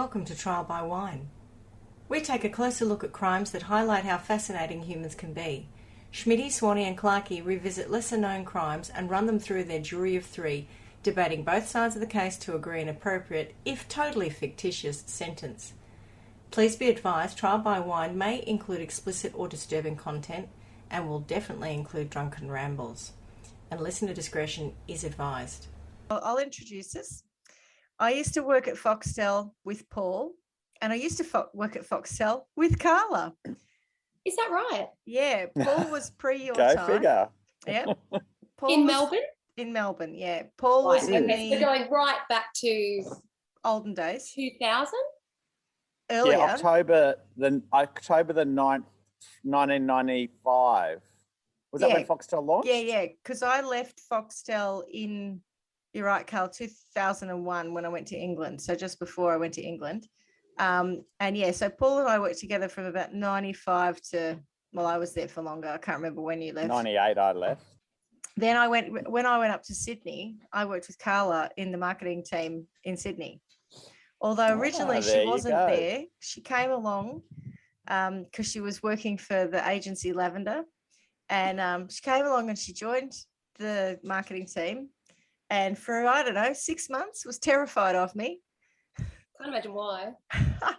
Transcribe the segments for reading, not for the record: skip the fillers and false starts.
Welcome to Trial by Wine. We take a closer look at crimes that highlight how fascinating humans can be. Schmidty, Swanny and Clarky revisit lesser-known crimes and run them through their jury of three, debating both sides of the case to agree an appropriate, if totally fictitious, sentence. Please be advised, Trial by Wine may include explicit or disturbing content and will definitely include drunken rambles. And listener discretion is advised. I'll introduce us. I used to work at Foxtel with Paul, and I used to work at Foxtel with Carla. Is that right? Yeah, Paul was pre your Go time. figure. Yeah. Paul In was Melbourne? In Melbourne, yeah. Paul was in okay. So the going right back to olden days. 2000? Earlier. Yeah, October the 9th, 1995. Was that when Foxtel launched? Yeah, because I left Foxtel in, you're right, Carl, 2001 when I went to England. So just before I went to England. And yeah, so Paul and I worked together from about 95 to, well, I was there for longer. I can't remember when you left. 98 I left. Then when I went up to Sydney, I worked with Carla in the marketing team in Sydney. Although originally she wasn't there, she came along because she was working for the agency Lavender. And she came along and she joined the marketing team. And for, I don't know, 6 months was terrified of me. Can't imagine why. I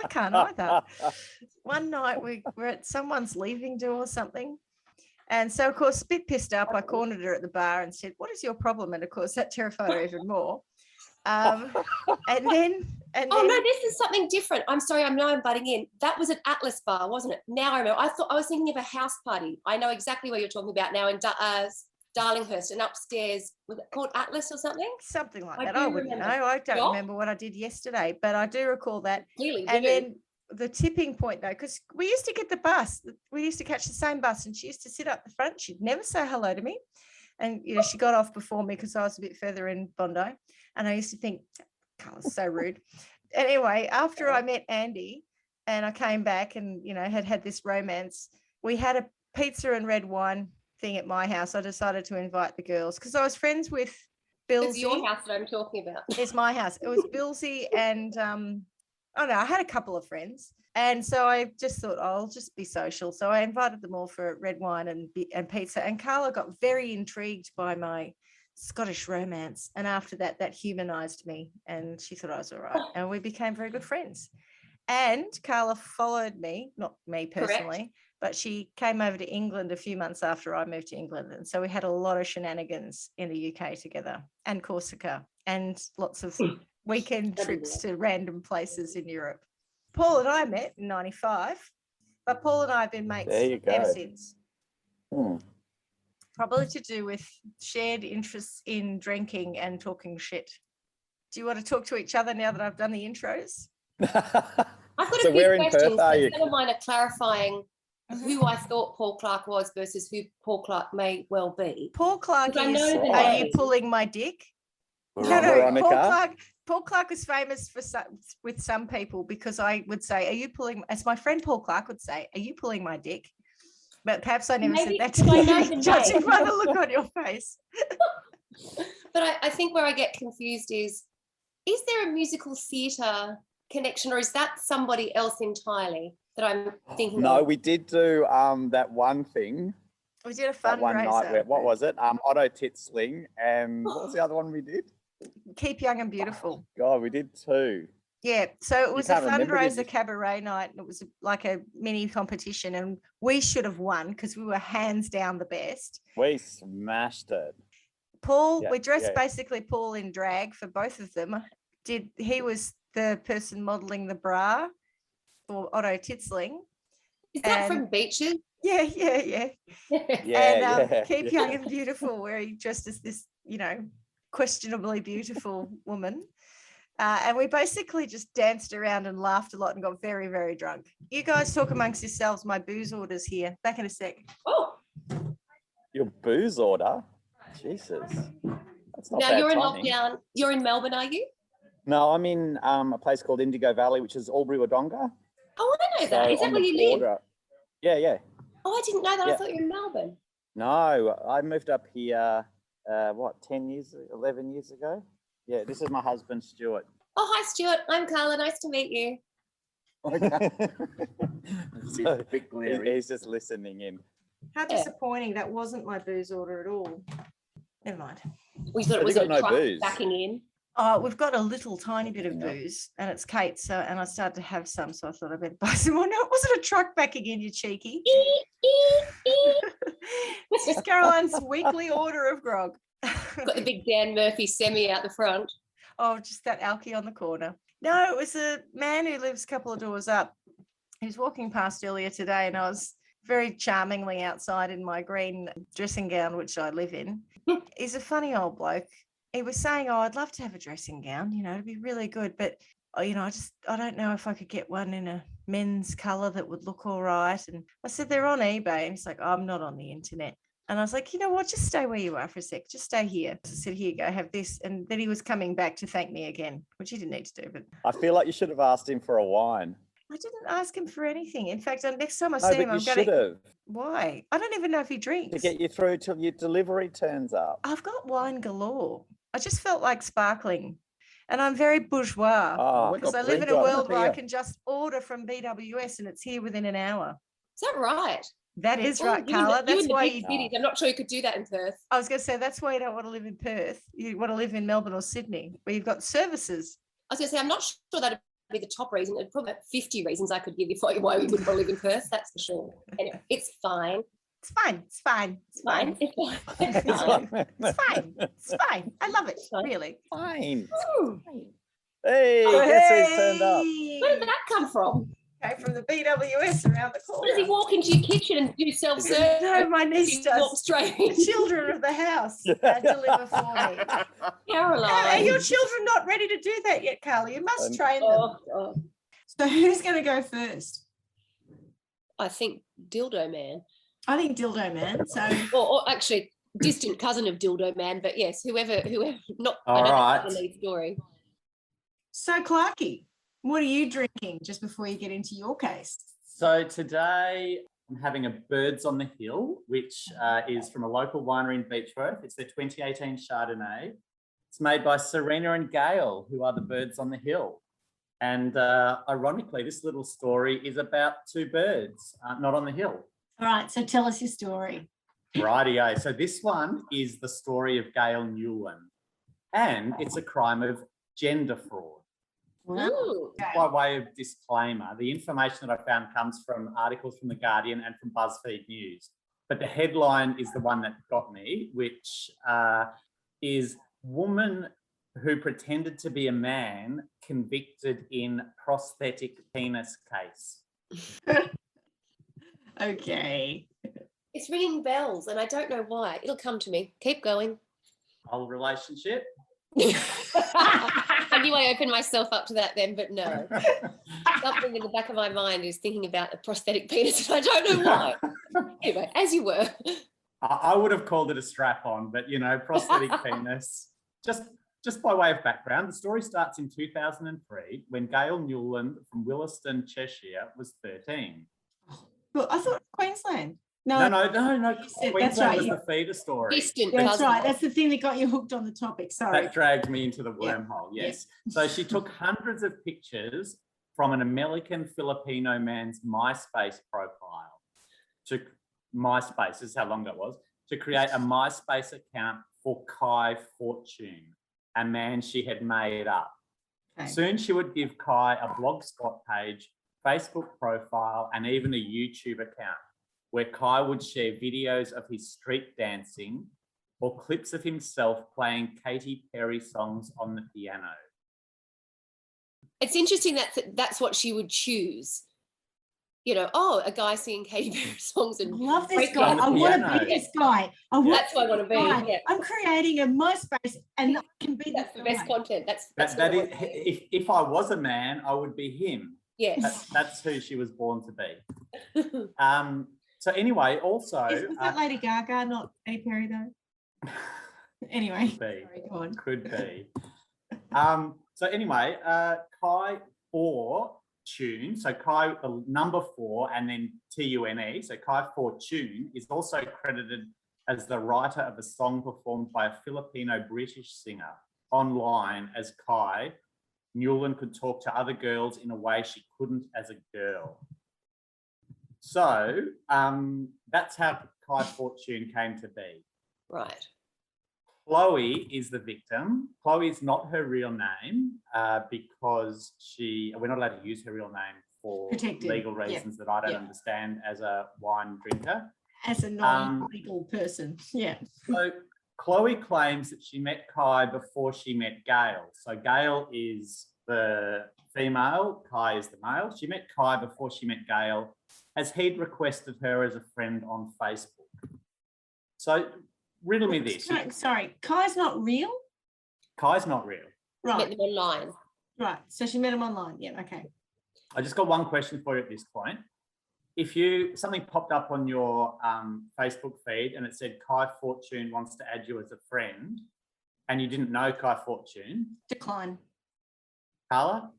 can't either. One night we were at someone's leaving do or something. And so, of course, a bit pissed up, I cornered her at the bar and said, "What is your problem?" And, of course, that terrified her even more. And then... Oh, no, this is something different. I'm sorry, I'm butting in. That was an Atlas bar, wasn't it? Now I remember. I was thinking of a house party. I know exactly what you're talking about now in Darlinghurst, and upstairs, was it called Atlas or something? Something like that. I wouldn't know. I don't remember what I did yesterday, but I do recall that. Clearly, and then the tipping point, though, because we used to get the bus. We used to catch the same bus, and she used to sit up the front. She'd never say hello to me. And, you know, she got off before me because I was a bit further in Bondi. And I used to think, Carla's so rude. Anyway, after I met Andy and I came back and, you know, had this romance, we had a pizza and red wine thing at my house. I decided to invite the girls because I was friends with Billsy. It's your house that I'm talking about. It's my house. It was Billsy and I had a couple of friends. And so I just thought, I'll just be social. So I invited them all for red wine and pizza. And Carla got very intrigued by my Scottish romance. And after that, that humanized me. And she thought I was all right. And we became very good friends. And Carla followed me, not me personally, correct, but she came over to England a few months after I moved to England. And so we had a lot of shenanigans in the UK together and Corsica and lots of weekend trips to random places in Europe. Paul and I met in 95, but Paul and I have been mates ever since. Probably to do with shared interests in drinking and talking shit. Do you want to talk to each other now that I've done the intros? I've got a few questions, but some of mine are clarifying who I thought Paul Clark was versus who Paul Clark may well be. Paul Clark is, are you pulling my dick? No, Paul Clark is famous with some people because I would say, are you pulling, as my friend Paul Clark would say, are you pulling my dick? But perhaps I never said that to you, judging by the look on your face. But I think where I get confused is there a musical theatre connection, or is that somebody else entirely that I'm thinking of? No, we did do that one thing. We did a fundraiser. One night, what was it? Otto Titsling, and what was the other one we did? Keep Young and Beautiful. Oh, God, we did two. Yeah, so it was a fundraiser cabaret night, and it was like a mini competition, and we should have won because we were hands down the best. We smashed it. Paul, we dressed basically Paul in drag for both of them. He was the person modelling the bra for Otto Titsling. Is that from Beaches? Yeah. Yeah. Keep Young and Beautiful, where he dressed as this, you know, questionably beautiful woman. And we basically just danced around and laughed a lot and got very, very drunk. You guys talk amongst yourselves. My booze order's here. Back in a sec. Oh. Your booze order? Jesus. That's not now, you're timing. In lockdown. You're in Melbourne, are you? No, I'm in a place called Indigo Valley, which is Albury-Wodonga. Oh, I know that. Is that where you live? Yeah. Oh, I didn't know that. I thought you were in Melbourne. No, I moved up here, 11 years ago? Yeah, this is my husband, Stuart. Oh, hi, Stuart. I'm Carla. Nice to meet you. Okay. A bit glary. He's just listening in. How disappointing. That wasn't my booze order at all. Never mind. We thought it Have was you a got no truck booze? backing in. Oh, we've got a little tiny bit of Yeah. booze, and it's Kate's. So, and I started to have some, so I thought I'd better buy some more. No, it wasn't a truck backing in, you cheeky. This is Caroline's weekly order of grog. Got the big Dan Murphy semi out the front. Oh, just that alky on the corner. No, it was a man who lives a couple of doors up. He was walking past earlier today, and I was very charmingly outside in my green dressing gown, which I live in. He's a funny old bloke. He was saying, oh, I'd love to have a dressing gown, it'd be really good. But, I don't know if I could get one in a men's colour that would look all right. And I said, they're on eBay. And he's like, I'm not on the internet. And I was like, you know what, just stay where you are for a sec. Just stay here. So I said, here you go, have this. And then he was coming back to thank me again, which he didn't need to do. But I feel like you should have asked him for a wine. I didn't ask him for anything. In fact, next time I No, see him, but I'm you going should to... have, Why? I don't even know if he to drinks. get you through till your delivery turns up. I've got wine galore. I just felt like sparkling. And I'm very bourgeois. Oh, we've Because got I live in plenty a of world it where I here. can just order from BWS and it's here within an hour. Is that right? That is right, Oh, you in the- Carla. you That's in the why big you, cities. I'm not sure you could do that in Perth. I was going to say, that's why you don't want to live in Perth. You want to live in Melbourne or Sydney, where you've got services. I was going to say, I'm not sure that'd be the top reason. There's probably about 50 reasons I could give you for why we wouldn't want to live in Perth. That's for sure. Anyway, it's fine. It's fine. It's fine. It's fine. It's fine. It's It's fine. fine. It's fine. It's fine. I love it, Fine. really. Fine. Ooh, Hey, guess who's turned up? where did that come from? Okay, from the BWS around the What, does he corner. walk into your kitchen and do self-service? No, my niece He walks does. straight The in. children of the house deliver for me. Are Caroline. your children not ready to do that yet, Carly? You must train them. Oh, God. So who's going to go first? I think Dildo Man. I think Dildo Man. So Or actually, distant cousin of Dildo Man, but yes, whoever, not All I don't right. know the lead story. So Clarky, what are you drinking just before you get into your case? So today I'm having a Birds on the Hill, which is from a local winery in Beechworth. It's their 2018 Chardonnay. It's made by Serena and Gayle, who are the Birds on the Hill. And ironically, this little story is about two birds, not on the hill. All right, so tell us your story. Rightio. So this one is the story of Gayle Newland, and it's a crime of gender fraud. Ooh. By way of disclaimer, the information that I found comes from articles from The Guardian and from BuzzFeed News. But the headline is the one that got me, which is woman who pretended to be a man convicted in prosthetic penis case. Okay. It's ringing bells and I don't know why. It'll come to me. Keep going. Whole relationship. I knew I opened myself up to that then, but no. Something in the back of my mind is thinking about a prosthetic penis and I don't know why. Anyway, as you were. I would have called it a strap-on, but prosthetic penis. Just by way of background, the story starts in 2003 when Gayle Newland from Williston, Cheshire, was 13. Well, I thought Queensland. No. You said- Queensland that's right, was you- the feeder story. Distant That's cousin. right. That's the thing that got you hooked on the topic. Sorry. That dragged me into the Yeah. wormhole, yes. So she took hundreds of pictures from an American Filipino man's MySpace profile to MySpace, this is how long that was, to create a MySpace account for Kye Fortune, a man she had made up. Okay. Soon she would give Kye a blogspot page, Facebook profile, and even a YouTube account where Kye would share videos of his street dancing or clips of himself playing Katy Perry songs on the piano. It's interesting that that's what she would choose. A guy singing Katy Perry songs I and love this break guy. down the I want to piano. be this guy. I want That's who I want to be. guy. Yeah. I'm creating a MySpace and I can be That's the this best guy. content. That's That what I is, want to be. if I was a man, I would be him. Yes. That's who she was born to be. So anyway, also Was that Lady Gaga, not Katy Perry, though? Anyway, could be. sorry, go on. Could be. So anyway, Kye Fortune, so Kye, the number 4, and then Tune, so Kye Fortune is also credited as the writer of a song performed by a Filipino British singer online as Kye Newland could talk to other girls in a way she couldn't as a girl. So that's how Kye Fortune came to be. Right. Chloe is the victim. Chloe is not her real name because we're not allowed to use her real name for Protected. legal reasons that I don't understand as a wine drinker. As a non-legal person, yeah. So Chloe claims that she met Kye before she met Gayle. So Gayle is the female, Kye is the male. She met Kye before she met Gayle, as he'd requested her as a friend on Facebook. So riddle me this. Sorry, Kye's not real? Kye's not real. Met Right, them online. right. So she met him online. Yeah, okay. I just got one question for you at this point. If something popped up on your Facebook feed and it said Kye Fortune wants to add you as a friend and you didn't know Kye Fortune, Decline. Carla?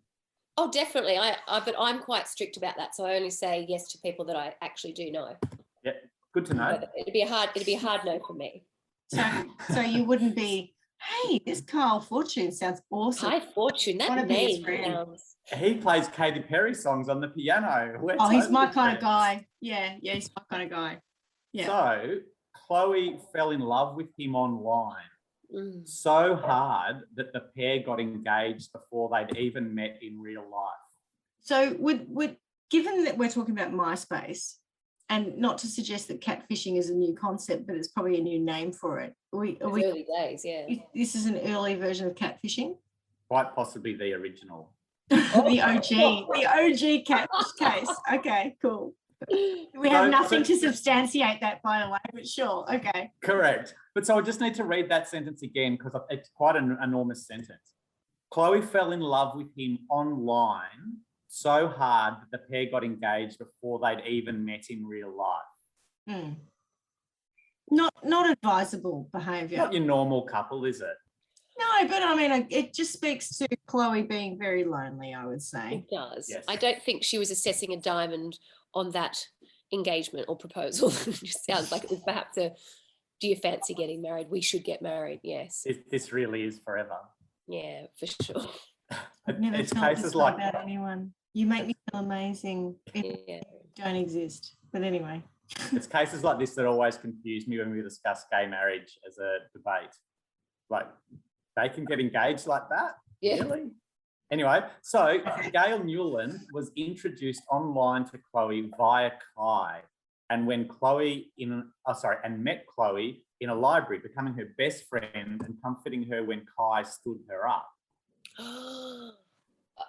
Oh, definitely. But I'm quite strict about that, so I only say yes to people that I actually do know. Yeah, good to know. But it'd be a hard no for me. So you wouldn't be, hey, this Kye Fortune sounds awesome. Kye Fortune, Wanna that be his name friend. sounds. He plays Katy Perry songs on the piano. Oh, he's my kind of guy. Yeah, he's my kind of guy. Yeah. So Chloe fell in love with him online so hard that the pair got engaged before they'd even met in real life. So would given that we're talking about MySpace, and not to suggest that catfishing is a new concept, but it's probably a new name for it. Early days, yeah. This is an early version of catfishing? Quite possibly the original. the OG catfish case. Okay, cool. We have nothing to substantiate that, by the way, but sure, okay. Correct. But so I just need to read that sentence again because it's quite an enormous sentence. Chloe fell in love with him online so hard that the pair got engaged before they'd even met in real life. Not advisable behaviour. Not your normal couple, is it? No, but I mean, it just speaks to Chloe being very lonely, I would say. It does. Yes. I don't think she was assessing a diamond on that engagement or proposal. It just sounds like it was perhaps do you fancy getting married? We should get married, yes. This really is forever. Yeah, for sure. I've never It's felt cases this like about anyone. You make me feel amazing. Yeah. Don't exist. But anyway. It's cases like this that always confuse me when we discuss gay marriage as a debate. Like, they can get engaged like that? Yeah. Really? Anyway, so Gayle Newland was introduced online to Chloe via Kye, and met Chloe in a library, becoming her best friend and comforting her when Kye stood her up.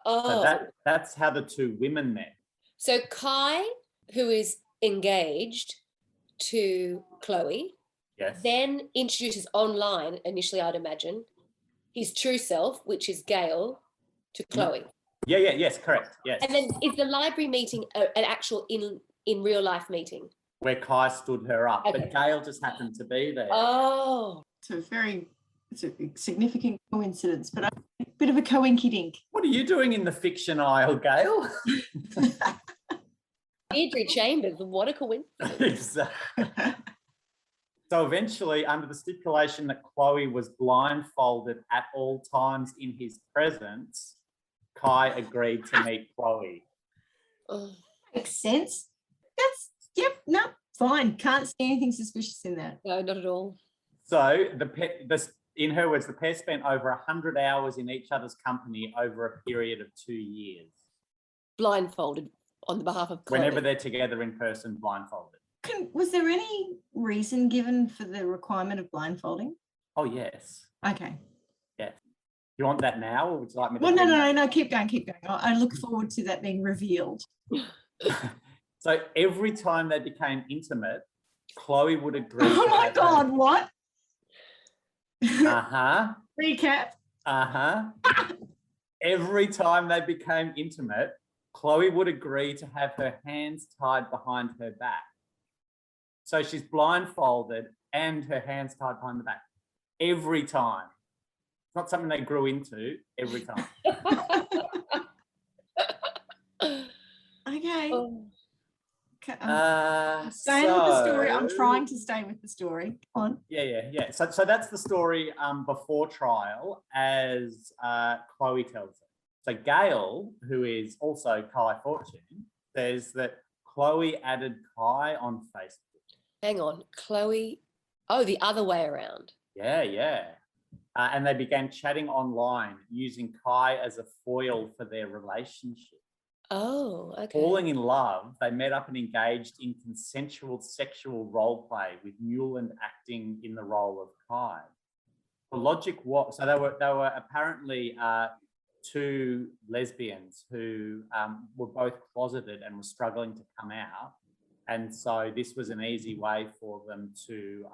So that's how the two women met. So Kye, who is engaged to Chloe, Yes. then introduces online, initially I'd imagine, his true self, which is Gayle, to Chloe. Yes, correct. Yes. And then is the library meeting an actual in real life meeting? Where Kye stood her up, Okay. but Gayle just happened to be there. Oh. It's a significant coincidence, but a bit of a coinky dink. What are you doing in the fiction aisle, Gayle? Deirdre Chambers, what a coincidence. Exactly. So eventually, under the stipulation that Chloe was blindfolded at all times in his presence, Kye agreed to meet Chloe. Oh. Makes sense. Fine. Can't see anything suspicious in that. No, not at all. So in her words, the pair spent over 100 hours in each other's company over a period of 2 years. Blindfolded on the behalf of Chloe. Whenever they're together in person, blindfolded. Was there any reason given for the requirement of blindfolding? Oh, yes. Okay. Yes. You want that now, or would you like me to? Well, no. Keep going. I look forward to that being revealed. So every time they became intimate, Chloe would agree. Oh my God! What? Recap. Every time they became intimate, Chloe would agree to have her hands tied behind her back. So she's blindfolded and her hands tied behind the back every time. It's not something they grew into every time. Okay. Oh. Staying with the story. I'm trying to stay with the story. Come on. Yeah. So that's the story before trial, as Chloe tells it. So Gayle, who is also Kye Fortune, says that Chloe added Kye on Facebook. Hang on, Chloe. Oh, the other way around. Yeah. And they began chatting online using Kye as a foil for their relationship. Oh, okay. Falling in love, they met up and engaged in consensual sexual role play, with Newland acting in the role of Kye. The logic was, so they were apparently two lesbians who were both closeted and were struggling to come out, and so this was an easy way for them to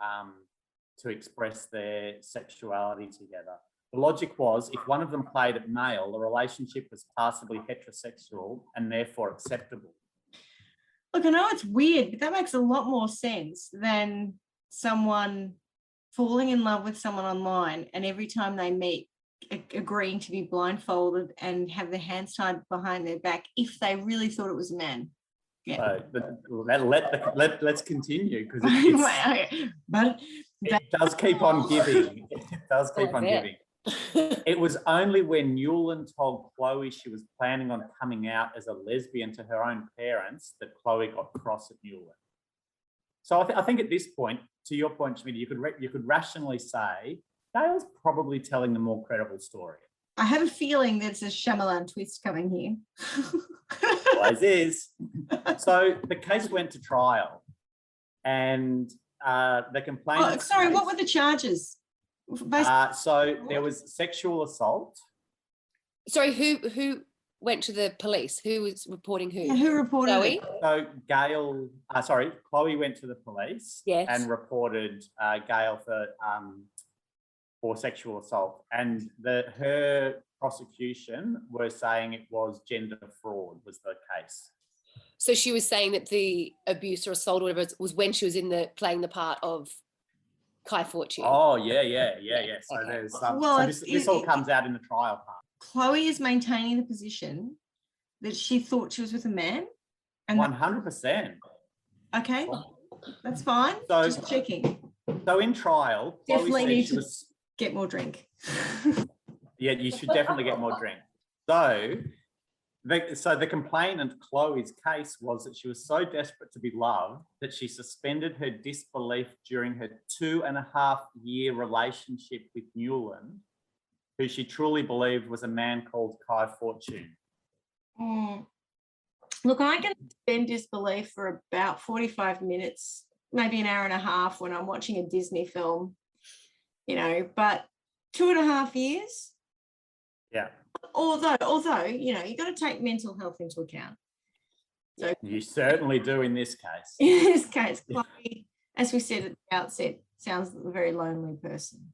express their sexuality together. The logic was, if one of them played it male, the relationship was passably heterosexual and therefore acceptable. Look, I know it's weird, but that makes a lot more sense than someone falling in love with someone online and every time they meet, agreeing to be blindfolded and have their hands tied behind their back if they really thought it was a man. Yeah. Let's continue, because it does keep on giving. It does keep on giving. It was only when Newland told Chloe she was planning on coming out as a lesbian to her own parents that Chloe got cross at Newland. So I think at this point, to your point, Schmidty, you could rationally say Gayle's probably telling the more credible story. I have a feeling there's a Shyamalan twist coming here. Always is. So the case went to trial, and the complainant. Oh, sorry, what were the charges? So there was sexual assault. Sorry, who went to the police? Who was reporting who? Who reported Chloe? it? So Chloe went to the police, yes, and reported Gayle for sexual assault, and her prosecution were saying it was gender fraud was the case. So she was saying that the abuse or assault or whatever was when she was playing the part of Kye Fortune. Oh, yeah. So Okay. there's Well, so this all comes out in the trial part. Chloe is maintaining the position that she thought she was with a man. And 100%. okay, that's fine. So, just checking. So in trial, Chloe Definitely said need she to was. get more drink. Yeah, you should definitely get more drink. So the complainant, Chloe's case was that she was so desperate to be loved that she suspended her disbelief during her 2.5-year relationship with Newland, who she truly believed was a man called Kye Fortune. Look, I can suspend disbelief for about 45 minutes, maybe an hour and a half when I'm watching a Disney film, but 2.5 years. Yeah. Although, you've got to take mental health into account. So you certainly do in this case. In this case, Chloe, as we said at the outset, sounds like a very lonely person.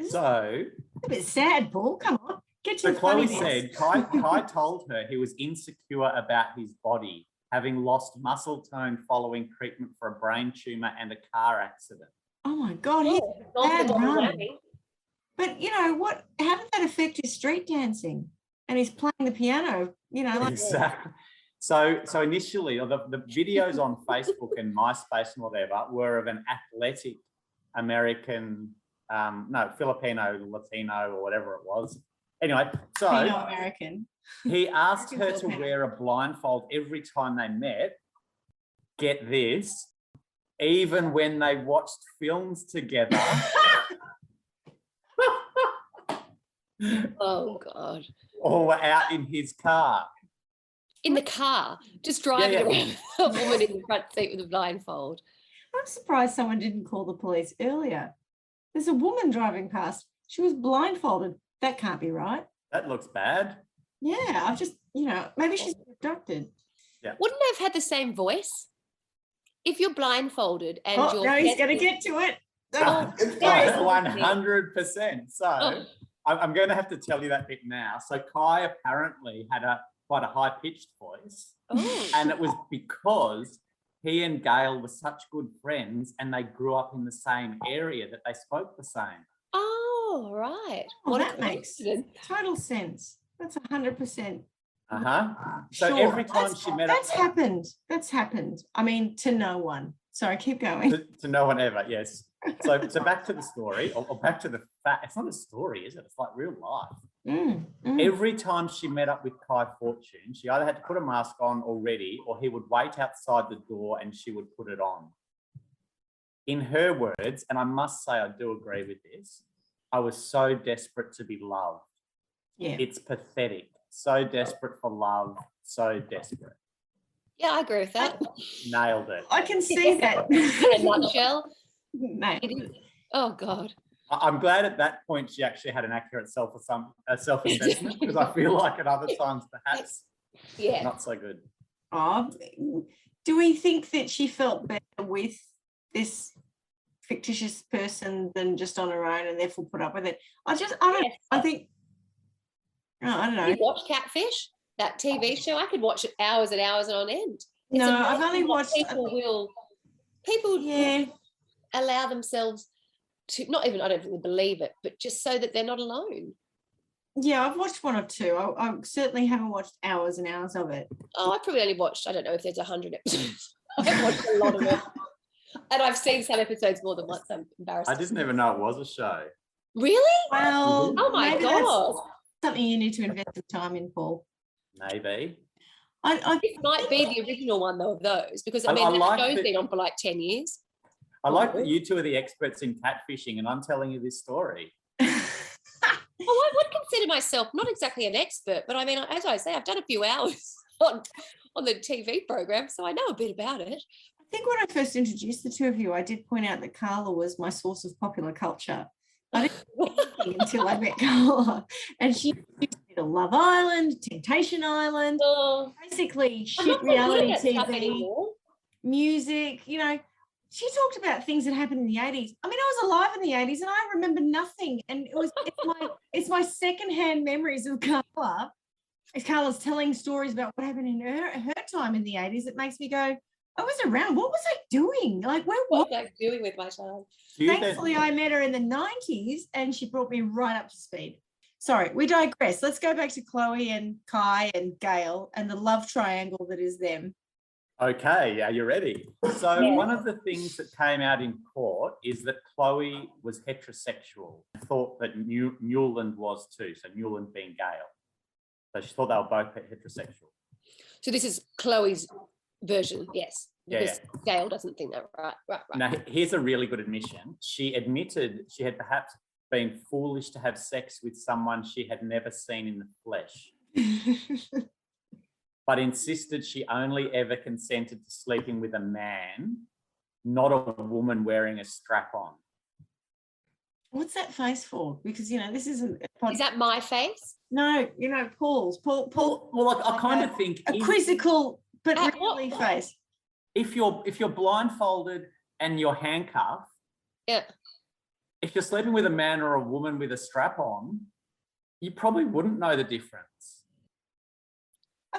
So a bit sad, Paul. Come on, get to so the Chloe funny said Kye told her he was insecure about his body, having lost muscle tone following treatment for a brain tumor and a car accident. Oh my God, he's bad run. But what? How did that affect his street dancing? And he's playing the piano. Exactly. So initially, the videos on Facebook and MySpace and whatever were of an athletic American, Filipino, Latino, or whatever it was. Anyway, so American. He asked her to wear a blindfold every time they met. Get this, even when they watched films together. Oh God. Or were out in his car. In the car, just driving around, a woman in the front seat with a blindfold. I'm surprised someone didn't call the police earlier. There's a woman driving past. She was blindfolded. That can't be right. That looks bad. Yeah, I've just, maybe she's abducted. Yeah. Wouldn't they have had the same voice? If you're blindfolded and you're... No, he's going to get to it. 100%. So I'm going to have to tell you that bit now. So Kye apparently had quite a high-pitched voice. Oh. And it was because he and Gayle were such good friends and they grew up in the same area that they spoke the same. Oh, right. Well, that makes total sense. That's 100%. So sure. Every time she met up... That's happened. I mean, to no one. Sorry, keep going. To no one ever, yes. So back to the story, or back to the fact. It's not a story, is it? It's like real life. Every time she met up with Kye Fortune, she either had to put a mask on already or he would wait outside the door and she would put it on. In her words, and I must say I do agree with this, I was so desperate to be loved. Yeah. It's pathetic. So desperate for love, so desperate. Yeah, I agree with that. Nailed it. I can see that. In a nutshell. Mate. Oh, God. I'm glad at that point she actually had an accurate self-assessment because I feel like at other times perhaps not so good. Oh, do we think that she felt better with this fictitious person than just on her own and therefore put up with it? I don't know. You watch Catfish, that TV show? I could watch it hours and hours on end. It's No, I've only amazing what watched. People Yeah. allow themselves to, not even, I don't think they believe it, but just so that they're not alone. Yeah, I've watched one or two. I certainly haven't watched hours and hours of it. Oh, I probably only watched, I don't know if there's 100 episodes. I've watched a lot of it. And I've seen some episodes more than once. I'm embarrassed. I didn't even know it was a show. Really? Well, Oh my maybe God. that's something you need to invest some time in, Paul. Maybe. This might be the original one, though, of those, because I mean, I that like show's that- been on for like 10 years. I like that you two are the experts in catfishing and I'm telling you this story. Well, I would consider myself not exactly an expert, but I mean, as I say, I've done a few hours on the TV program, so I know a bit about it. I think when I first introduced the two of you, I did point out that Carla was my source of popular culture. I didn't know anything until I met Carla. And she used to be to Love Island, Temptation Island, basically I'm shit not so good reality at that stuff TV, anymore. music, you know. She talked about things that happened in the 80s. I mean, I was alive in the 80s and I remember nothing. And it's my secondhand memories of Carla. As Carla's telling stories about what happened in her time in the 80s, it makes me go, I was around. What was I doing? Like, where What was was I doing with my time? Thankfully, I met her in the 90s and she brought me right up to speed. Sorry, we digress. Let's go back to Chloe and Kye and Gayle and the love triangle that is them. Okay, yeah, you're ready. So one of the things that came out in court is that Chloe was heterosexual. I thought that Newland was too, so Newland being Gayle. So she thought they were both heterosexual. So this is Chloe's version, yes. Yeah, Because Gayle doesn't think that. Right. Now, here's a really good admission. She admitted she had perhaps been foolish to have sex with someone she had never seen in the flesh, but insisted she only ever consented to sleeping with a man, not a woman wearing a strap-on. What's that face for? Because, you know, this isn't... Is that my face? No, you know, Paul's. Paul. Well, I kind of think... A quizzical, but At really what face. If you're blindfolded and you're handcuffed, Yeah. if you're sleeping with a man or a woman with a strap on, you probably wouldn't know the difference.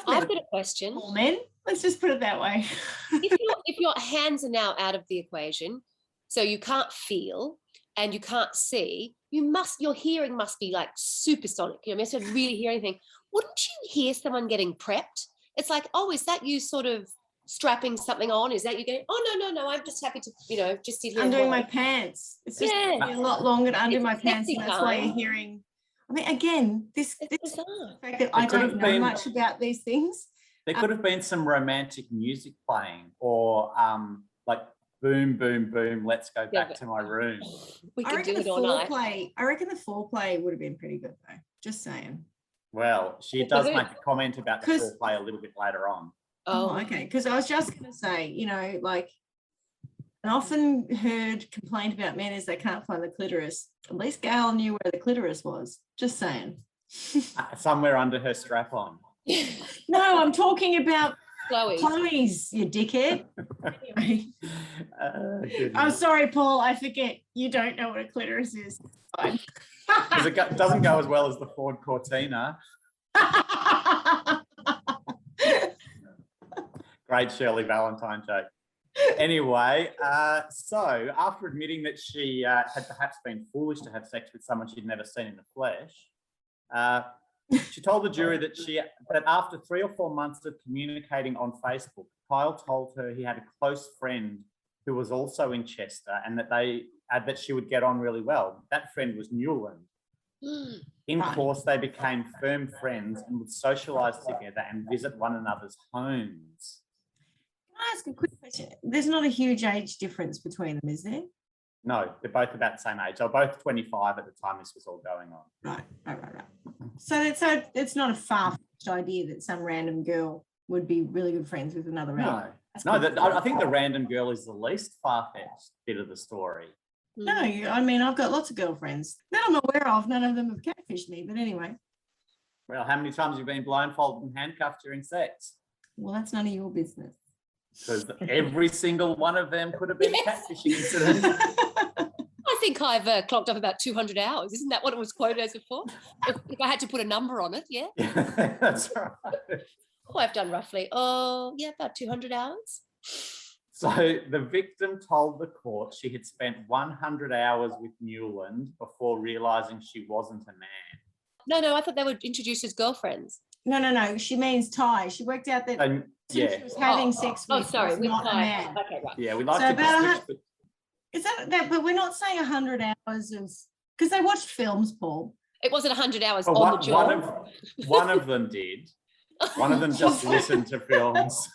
I've got a question. All men. Let's just put it that way. if your hands are now out of the equation, so you can't feel and you can't see, your hearing must be like supersonic. You know, you must really hear anything. Wouldn't you hear someone getting prepped? It's like, oh, is that you sort of strapping something on? Is that you going, oh, no, I'm just happy to, you know, just sit here. Undoing my pants. It's just a lot longer to undo my pants, and that's why you're hearing. I mean, again, this bizarre. the fact that I don't know much about these things. There could have been some romantic music playing, or like boom, boom, boom, let's go back to my room. We I could reckon do the it all night. foreplay. I reckon the foreplay would have been pretty good though. Just saying. Well, she does make a comment about the foreplay a little bit later on. Oh, okay. Because I was just going to say, you know, like an often heard complaint about men is they can't find the clitoris. At least Gayle knew where the clitoris was. Just saying. Somewhere under her strap on. No, I'm talking about Chloe's, you dickhead. Anyway. I'm sorry, Paul. I forget. You don't know what a clitoris is. Fine. Because it doesn't go as well as the Ford Cortina. Great Shirley Valentine joke. Anyway, so after admitting that she had perhaps been foolish to have sex with someone she'd never seen in the flesh, she told the jury that after 3 or 4 months of communicating on Facebook, Kyle told her he had a close friend who was also in Chester and that she would get on really well. That friend was Newland. In Right. course, they became firm friends and would socialise together and visit one another's homes. Can I ask a quick question? There's not a huge age difference between them, is there? No, they're both about the same age. They were both 25 at the time this was all going on. Right. So it's not a far-fetched idea that some random girl would be really good friends with another random. I think the random girl is the least far-fetched bit of the story. No, I mean, I've got lots of girlfriends that I'm aware of. None of them have catfished me, but anyway. Well, how many times have you been blindfolded and handcuffed during sex? Well, that's none of your business. Because every single one of them could have been a catfishing incident. I think I've clocked up about 200 hours. Isn't that what it was quoted as before? If I had to put a number on it, yeah. That's right. Oh, I've done roughly, about 200 hours. So the victim told the court she had spent 100 hours with Newland before realising she wasn't a man. No, I thought they were introduced as girlfriends. No. She means Ty. She worked out that she was having sex with with not a Ty. man. Okay, right. Yeah, we like So to about switch. Is that? But we're not saying 100 hours of because they watched films, Paul. It wasn't 100 hours Well, on the job. one of them did. One of them just listened to films.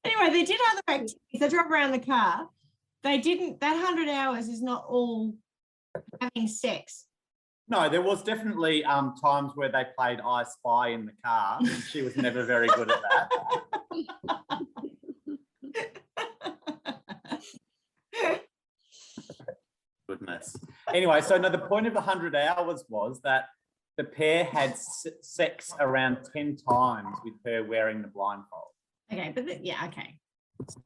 Anyway, they did other activities. They drove around the car. They didn't. That 100 hours is not all having sex. No, there was definitely times where they played I Spy in the car. And she was never very good at that. Goodness. Anyway, so no, the point of the 100 hours was that the pair had sex around 10 times with her wearing the blindfold. Okay, but okay.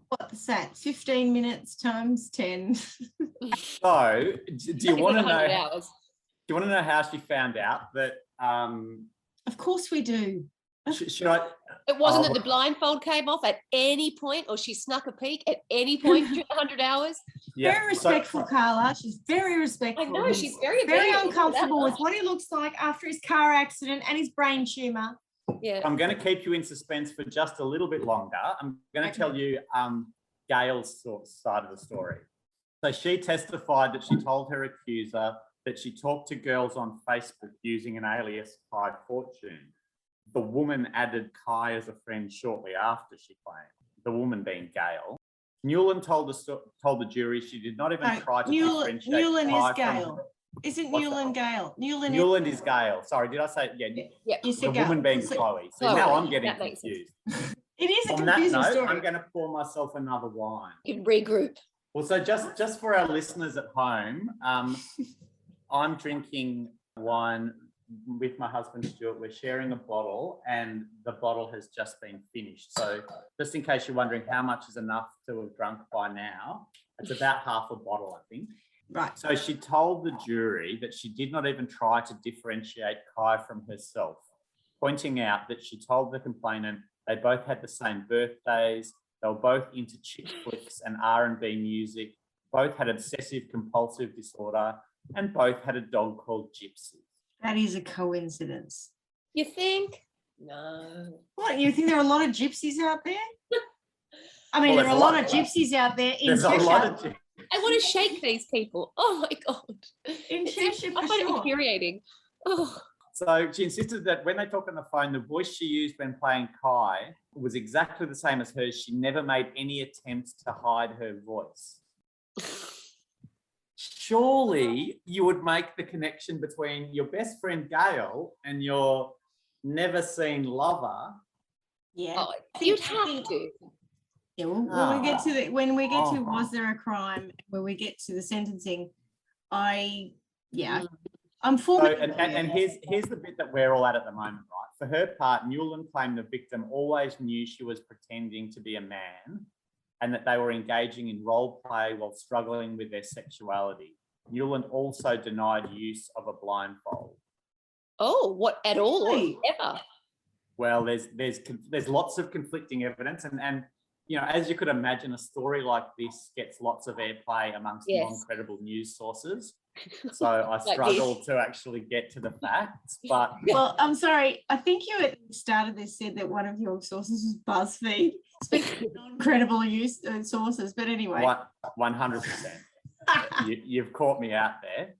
What's that? 15 minutes times 10. So, do you want to know? Hours. Do you want to know how she found out that? Of course we do. Should I? It wasn't that the blindfold came off at any point, or she snuck a peek at any point during 100 hours. Yeah. Very respectful, Carla. She's very respectful. I know, she's very uncomfortable with what he looks like after his car accident and his brain tumor. Yeah. I'm going to keep you in suspense for just a little bit longer. I'm going to tell you Gayle's side of the story. So she testified that she told her accuser that she talked to girls on Facebook using an alias Kye Fortune. The woman added Kye as a friend shortly after, she claimed, the woman being Gayle. Newland told the jury she did not even try to differentiate Newland Kye is Gayle. Isn't Newland Gayle? Newland is Gayle. Sorry, did I say? Yeah. The woman being Chloe. So now I'm getting confused. It is a On that confusing note, story. I'm going to pour myself another wine. You regroup. Well, so just for our listeners at home, I'm drinking wine with my husband Stuart. We're sharing a bottle and the bottle has just been finished. So just in case you're wondering how much is enough to have drunk by now, it's about half a bottle, I think. Right. So she told the jury that she did not even try to differentiate Kye from herself, pointing out that she told the complainant they both had the same birthdays, they were both into chick flicks and R&B music, both had obsessive compulsive disorder, and both had a dog called Gypsy. That is a coincidence. You think? No. What, you think there are a lot of gypsies out there? I mean, Well, there are a lot of gypsies out there in There's a Cheshire. lot of I want to shake these people. Oh my God. In Cheshire, for I find it sure. infuriating. Oh. So she insisted that when they talk on the phone, the voice she used when playing Kye was exactly the same as hers. She never made any attempts to hide her voice. Surely you would make the connection between your best friend Gayle and your never seen lover. Yeah. Oh, you'd have to. Yeah, when we get to was there a crime, when we get to the sentencing, I'm for So, and here's the bit that we're all at the moment, right? For her part, Newland claimed the victim always knew she was pretending to be a man and that they were engaging in role play while struggling with their sexuality. Newland also denied use of a blindfold. Oh, what at all or ever? Well, there's lots of conflicting evidence, and you know, as you could imagine, a story like this gets lots of airplay amongst non-credible news sources. So I struggled to actually get to the facts, but well, I'm sorry. I think you at the start of this said that one of your sources was BuzzFeed. Speaking of non-credible sources, but anyway, 100%. You've caught me out there.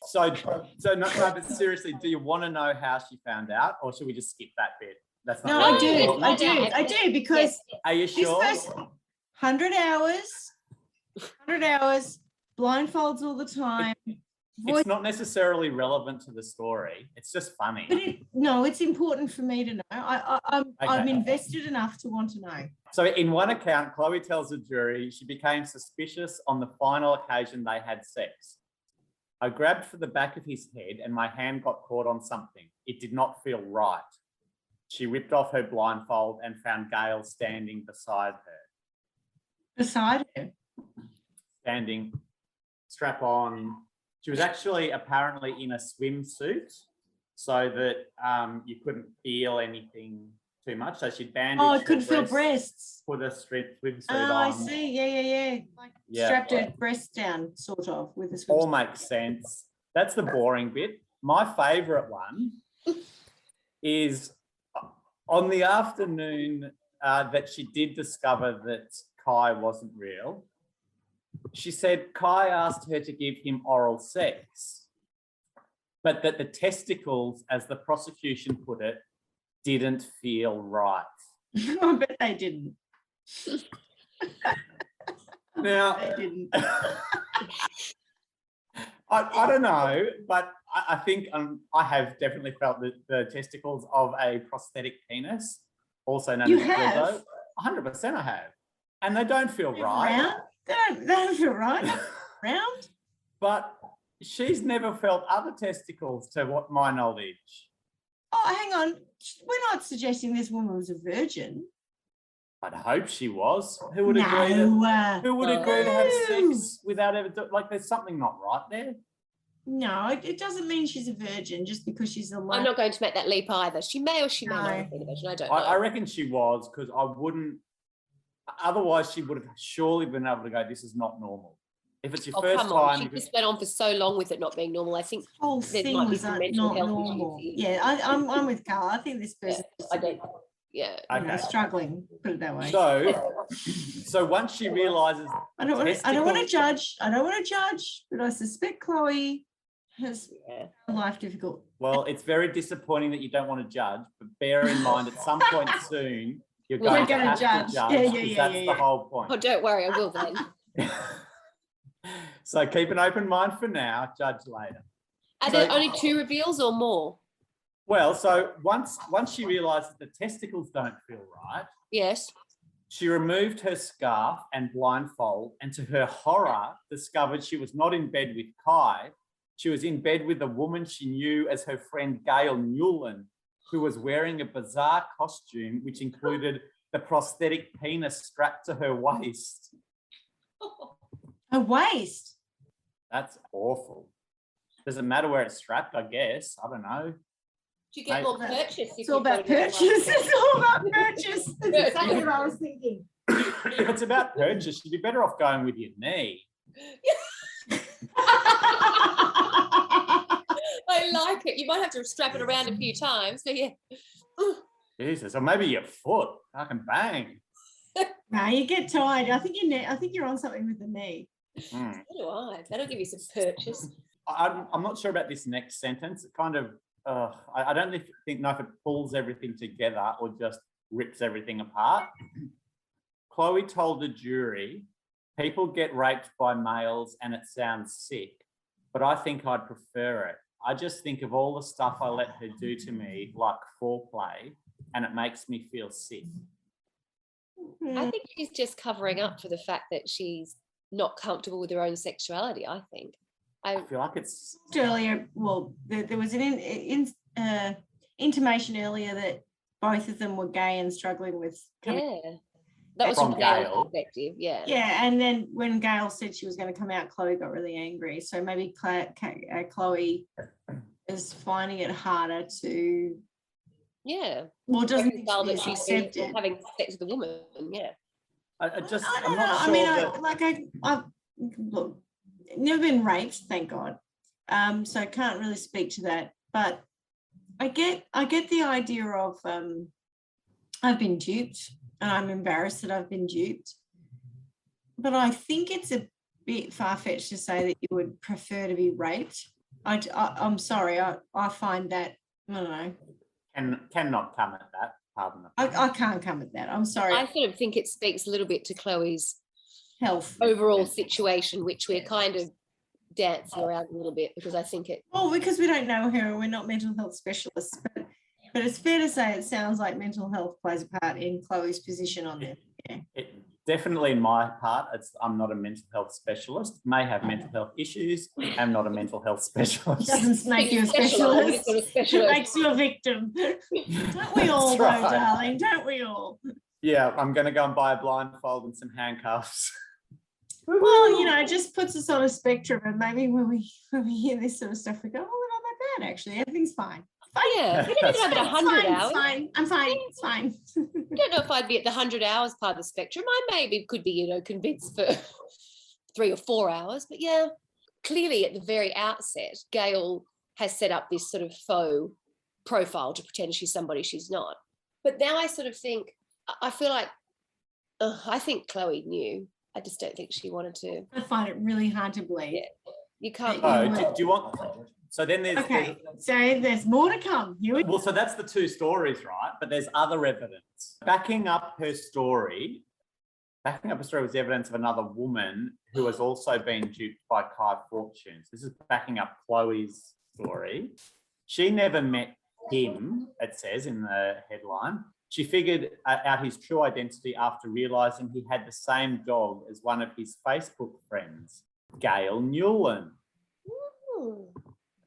So no, but seriously, do you want to know how she found out, or should we just skip that bit? That's not No, really I important. do, because Are you this sure? first 100 hours, blindfolds all the time. It's not necessarily relevant to the story. It's just funny. But it's important for me to know. I'm Okay. invested enough to want to know. So in one account, Chloe tells the jury she became suspicious on the final occasion they had sex. I grabbed for the back of his head and my hand got caught on something. It did not feel right. She ripped off her blindfold and found Gayle standing beside her. Beside her? Standing, strap on. She was actually apparently in a swimsuit so that you couldn't feel anything too much. So she'd bandaged Oh, it couldn't feel breasts. Put a swimsuit Oh, on. I see. Yeah. Like strapped her breast down, sort of, with a swimsuit. All makes sense. That's the boring bit. My favourite one is on the afternoon that she did discover that Kye wasn't real. She said Kye asked her to give him oral sex, but that the testicles, as the prosecution put it, didn't feel right. I bet they didn't. Now, They didn't. I don't know, but I think I have definitely felt the testicles of a prosthetic penis, also known You as have? dildo. 100% I have. And they don't feel right. Round? They don't feel right. Round? But she's never felt other testicles to my knowledge. Oh, hang on. We're not suggesting this woman was a virgin. I'd hope she was. Who would No. agree to have No. sex without ever like there's something not right there? No, it doesn't mean she's a virgin just because she's a I'm not going to make that leap either. She may or she may not No. have been a virgin. I don't know. I reckon she was, because I wouldn't. Otherwise, she would have surely been able to go, this is not normal. If it's your first come on. time. She just went on for so long with it not being normal. I think whole there thing might be was some not mental health normal. issues. Yeah, I'm with Carl. I think this person I don't. Yeah. Okay. struggling, put it that way. So once she realizes, I don't want to judge. But I suspect Chloe has life difficult. well, it's very disappointing that you don't want to judge, but bear in mind at some point soon, you're Well, going we're to gonna have judge. to judge. Yeah, because yeah, that's the whole point. Oh, don't worry. I will then. So keep an open mind for now, judge later. Are there only 2 reveals or more? Well, so once she realizes the testicles don't feel right, Yes. she removed her scarf and blindfold, and to her horror, discovered she was not in bed with Kye. She was in bed with a woman she knew as her friend Gayle Newland, who was wearing a bizarre costume which included the prosthetic penis strapped to her waist. A waist. That's awful. Does it matter where it's strapped, I guess? I don't know. Do you get more purchase? It's all about purchase. It's all about purchase. That's exactly what I was thinking. If it's about purchase, you'd be better off going with your knee. I like it. You might have to strap it around a few times. So yeah. Jesus, or maybe your foot. I can bang. No, you get tired. I think you're on something with the knee. Mm. So do I. That'll give you some purchase. I'm not sure about this next sentence. It kind of, I don't know if it pulls everything together or just rips everything apart. Chloe told the jury, people get raped by males and it sounds sick, but I think I'd prefer it. I just think of all the stuff I let her do to me, like foreplay, and it makes me feel sick. I think she's just covering up for the fact that she's not comfortable with her own sexuality, I think. I feel like it's... Earlier, well, there was an intimation earlier that both of them were gay and struggling with coming. Yeah. That was From from Gayle's Gayle. perspective, yeah. Yeah, and then when Gayle said she was going to come out, Chloe got really angry. So maybe Chloe is finding it harder to... Yeah. Well, doesn't think Reconcile that she's she's accepted. having sex with a woman, yeah. I'm I don't not know. sure I mean, that... I've look, never been raped, thank God. So I can't really speak to that. But I get the idea of I've been duped, and I'm embarrassed that I've been duped. But I think it's a bit far-fetched to say that you would prefer to be raped. I'm sorry. I find that, I don't know. Cannot come at that. Pardon me. I can't come at that. I'm sorry. I sort of think it speaks a little bit to Chloe's Health. overall situation, which we're kind of dancing around a little bit, because I think it. Well, because we don't know her and we're not mental health specialists, but it's fair to say it sounds like mental health plays a part in Chloe's position on this. Yeah. Definitely in my part, I'm not a mental health specialist, may have mental health issues, I'm not a mental health specialist. Doesn't make you a specialist. It makes you a victim. Don't we all, though, right. darling? Don't we all? Yeah, I'm going to go and buy a blindfold and some handcuffs. Well, it just puts us on a spectrum, and maybe when we hear this sort of stuff, we go, oh, we're not that bad, actually. Everything's fine. Yeah, we don't even have it 100 hours. It's fine. I'm fine. It's fine. I don't know if I'd be at the 100 hours part of the spectrum. I maybe could be, convinced for 3 or 4 hours. But yeah, clearly at the very outset, Gayle has set up this sort of faux profile to pretend she's somebody she's not. But now I sort of think, I feel like, I think Chloe knew. I just don't think she wanted to. I find it really hard to believe. Yeah, you can't. Oh, do you want? So then there's okay. So there's more to come. Well, so that's the 2 stories, right? But there's other evidence backing up her story. Backing up her story was evidence of another woman who has also been duped by Kye Fortune. So this is backing up Chloe's story. She never met him, it says in the headline. She figured out his true identity after realising he had the same dog as one of his Facebook friends, Gayle Newland. Ooh.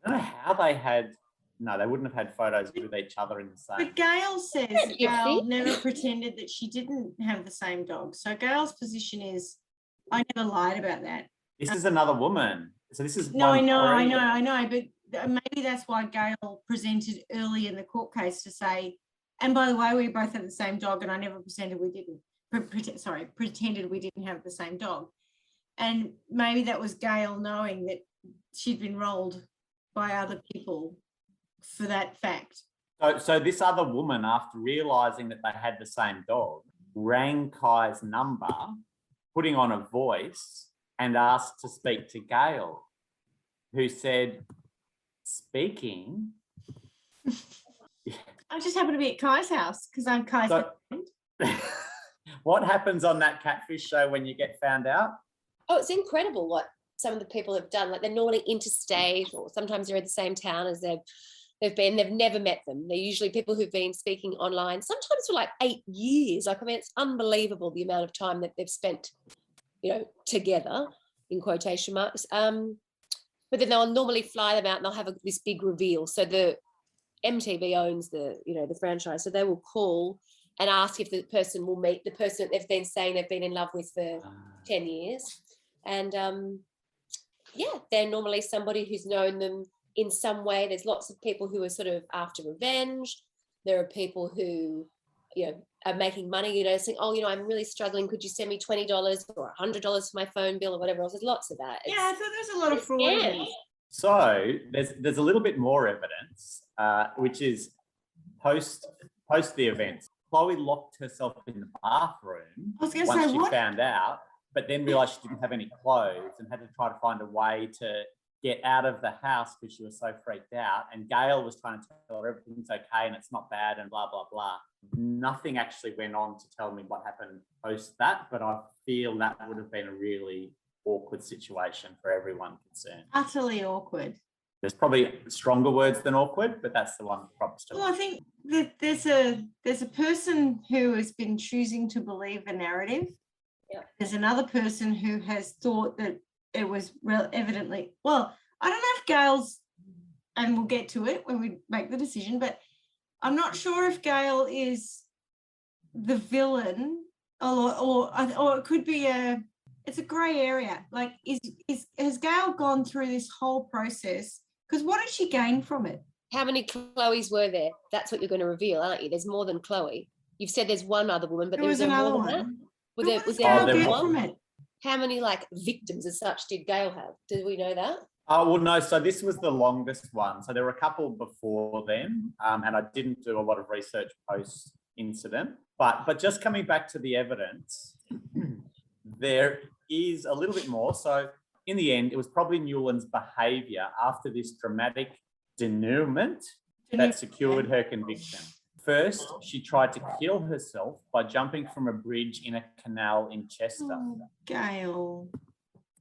I don't know how they had. No, they wouldn't have had photos with each other in the same. But Gayle says Gayle never pretended that she didn't have the same dog. So Gayle's position is, I never lied about that. This is another woman. So this is no, I know. But maybe that's why Gayle presented early in the court case to say, and by the way, we both have the same dog, and I never pretended we didn't have the same dog. And maybe that was Gayle knowing that she'd been rolled by other people for that fact. So this other woman, after realising that they had the same dog, rang Kye's number, putting on a voice, and asked to speak to Gayle, who said, speaking. I just happen to be at Kye's house because I'm Kye's friend. What happens on that catfish show when you get found out? Oh, it's incredible what some of the people have done. Like, they're normally interstate, or sometimes they're in the same town as they've been. They've never met them. They're usually people who've been speaking online, sometimes for like 8 years. Like, I mean, it's unbelievable the amount of time that they've spent, together, in quotation marks. But then they'll normally fly them out and they'll have this big reveal. So the MTV owns the franchise, so they will call and ask if the person will meet the person that they've been saying they've been in love with for 10 years. And they're normally somebody who's known them in some way. There's lots of people who are sort of after revenge. There are people who, are making money, saying, oh, I'm really struggling. Could you send me $20 or $100 for my phone bill or whatever else? There's lots of that. I thought there's a lot of fraud. Yeah. So there's a little bit more evidence, which is post the event. Chloe locked herself in the bathroom once she found out, but then realised she didn't have any clothes and had to try to find a way to get out of the house because she was so freaked out. And Gayle was trying to tell her everything's okay and it's not bad and blah, blah, blah. Nothing actually went on to tell me what happened post that, but I feel that would have been a really awkward situation for everyone concerned. Utterly awkward. There's probably stronger words than awkward, but that's the one that props to. Well, I think that there's a person who has been choosing to believe a narrative. Yeah. There's another person who has thought that it was evidently. Well, I don't know if Gayle's, and we'll get to it when we make the decision, but I'm not sure if Gayle is the villain or it could be it's a grey area. Like, has Gayle gone through this whole process? Because what did she gain from it? How many Chloes were there? That's what you're going to reveal, aren't you? There's more than Chloe. You've said there's one other woman, but there was another one. Was there one? How many victims as such did Gayle have? Did we know that? Oh, well, no. So this was the longest one. So there were a couple before then, and I didn't do a lot of research post-incident. But just coming back to the evidence, there is a little bit more. So in the end, it was probably Newland's behaviour after this dramatic denouement that secured her conviction. First, she tried to kill herself by jumping from a bridge in a canal in Chester. Oh, Gayle.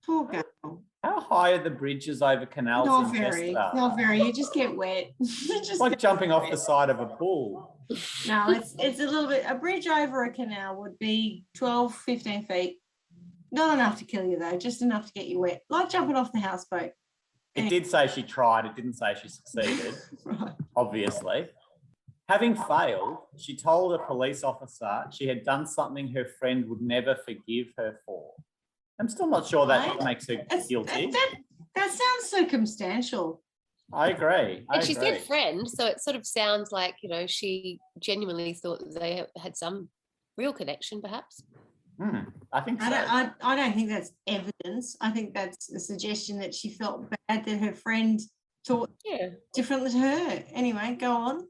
Poor Gayle. How high are the bridges over canals Not in very. Chester? Not very. You just get wet. It's like jumping off the side of a pool. No, it's a little bit. A bridge over a canal would be 12, 15 feet. Not enough to kill you, though. Just enough to get you wet. Like jumping off the houseboat. It did say she tried. It didn't say she succeeded, Right. obviously. Having failed, she told a police officer she had done something her friend would never forgive her for. I'm still not sure that Right. makes her guilty. That sounds circumstantial. I agree. And she said friend, so it sort of sounds like, you know, she genuinely thought that they had some real connection, perhaps. I think so. I don't think that's evidence. I think that's a suggestion that she felt bad that her friend thought differently to her. Anyway, go on.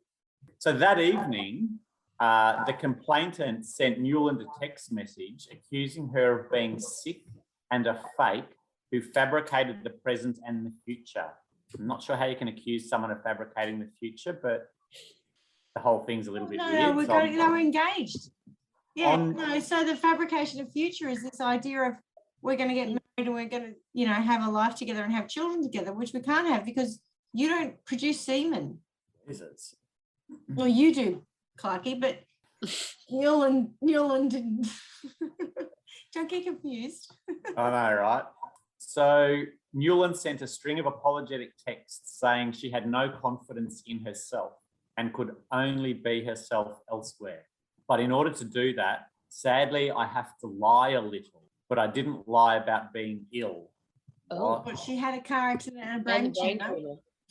So that evening, the complainant sent Newland a text message accusing her of being sick and a fake who fabricated the present and the future. I'm not sure how you can accuse someone of fabricating the future, but the whole thing's a little bit weird. No, we're engaged. Yeah, On- so the fabrication of future is this idea of we're going to get married and we're going to, you know, have a life together and have children together, which we can't have because you don't produce semen. Is it? Well, you do, Clarky, but Newland didn't. Don't get confused. I know, right? So Newland sent a string of apologetic texts saying she had no confidence in herself and could only be herself elsewhere. But in order to do that, sadly, I have to lie a little, but I didn't lie about being ill. Oh. But she had a car accident and a brain tumor.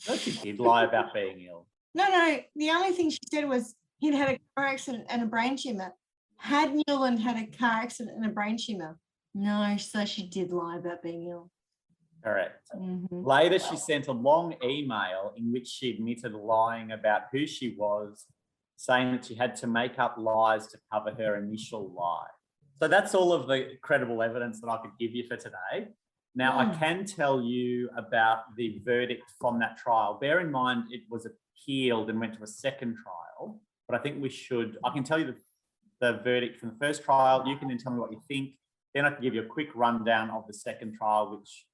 No, she did lie about being ill. No, the only thing she said was he'd had a car accident and a brain tumor. Had Newland had a car accident and a brain tumor? No, so she did lie about being ill. Correct. Mm-hmm. Later, she sent a long email in which she admitted lying about who she was, saying that she had to make up lies to cover her initial lie. So that's all of the credible evidence that I could give you for today. Now, I can tell you about the verdict from that trial. Bear in mind, it was appealed and went to a second trial, but I think I can tell you the verdict from the first trial. You can then tell me what you think. Then I can give you a quick rundown of the second trial, which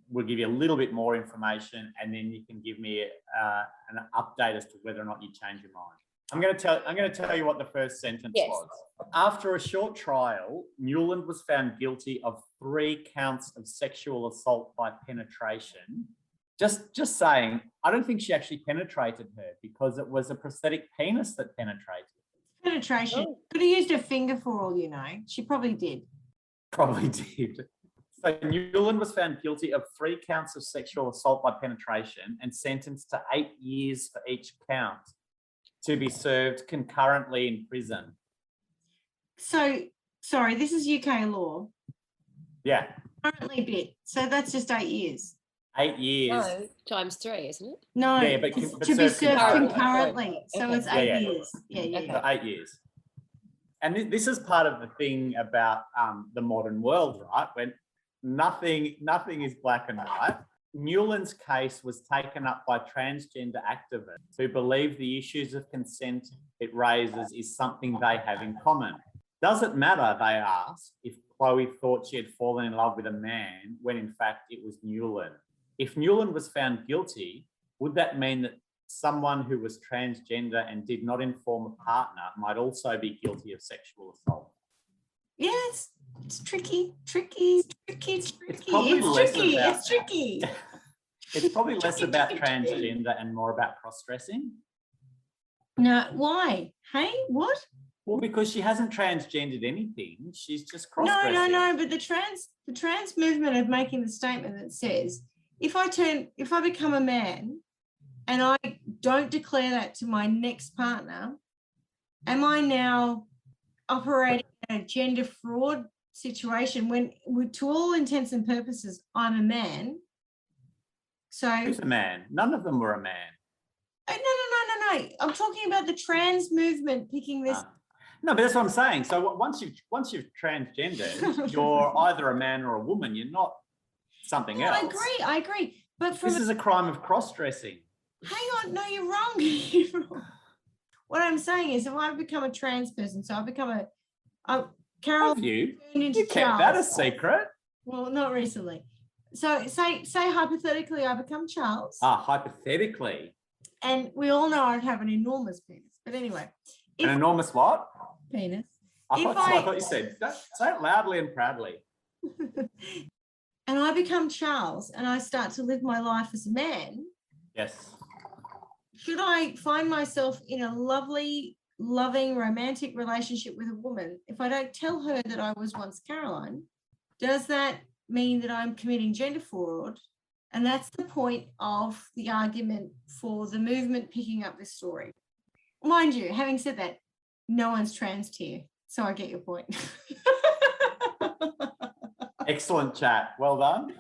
will give you a little bit more information, and then you can give me an update as to whether or not you change your mind. I'm going to tell you what the first sentence was. After a short trial, Newland was found guilty of 3 counts of sexual assault by penetration. Just saying, I don't think she actually penetrated her because it was a prosthetic penis that penetrated. Penetration. Could have used her finger for all you know. She probably did. Probably did. So Newland was found guilty of 3 counts of sexual assault by penetration and sentenced to 8 years for each count to be served concurrently in prison. So, sorry, this is UK law. Yeah. Currently bit. So that's just 8 years. 8 years. No, times 3, isn't it? No, Yeah, but to be served concurrently. So Okay. it's 8 Yeah. years. Yeah. For 8 years. And this is part of the thing about the modern world, right? When nothing is black and white. Newland's case was taken up by transgender activists who believe the issues of consent it raises is something they have in common. Does it matter, they asked, if Chloe thought she had fallen in love with a man when in fact it was Newland? If Newland was found guilty, would that mean that someone who was transgender and did not inform a partner might also be guilty of sexual assault? Yes, it's tricky. It's tricky. It's probably less about transgender and more about cross-dressing. No, why? Hey, what? Well, because she hasn't transgendered anything. She's just cross-dressing. No. But the trans movement of making the statement that says, if I become a man and I don't declare that to my next partner, am I now operating in a gender fraud situation when, to all intents and purposes, I'm a man? So who's a man? None of them were a man. No. I'm talking about the trans movement picking this. No, but that's what I'm saying. So once you've transgendered, you're either a man or a woman. You're not something Yeah, else. I agree. But from This is a crime of cross-dressing. hang on, no, you're wrong. You're wrong. What I'm saying is, if I become a trans person, so I become Carol Have you? turned into You kept that a Charles. secret. Well, not recently. So say hypothetically, I become Charles, Hypothetically. and we all know I'd have an enormous penis. But anyway, An enormous what? penis. I If thought you said, say it loudly and proudly. And I become Charles, and I start to live my life as a man. Yes. Should I find myself in a lovely, loving, romantic relationship with a woman, if I don't tell her that I was once Caroline, does that mean that I'm committing gender fraud? And that's the point of the argument for the movement picking up this story. Mind you, having said that, no one's trans here, so I get your point. Excellent chat. Well done.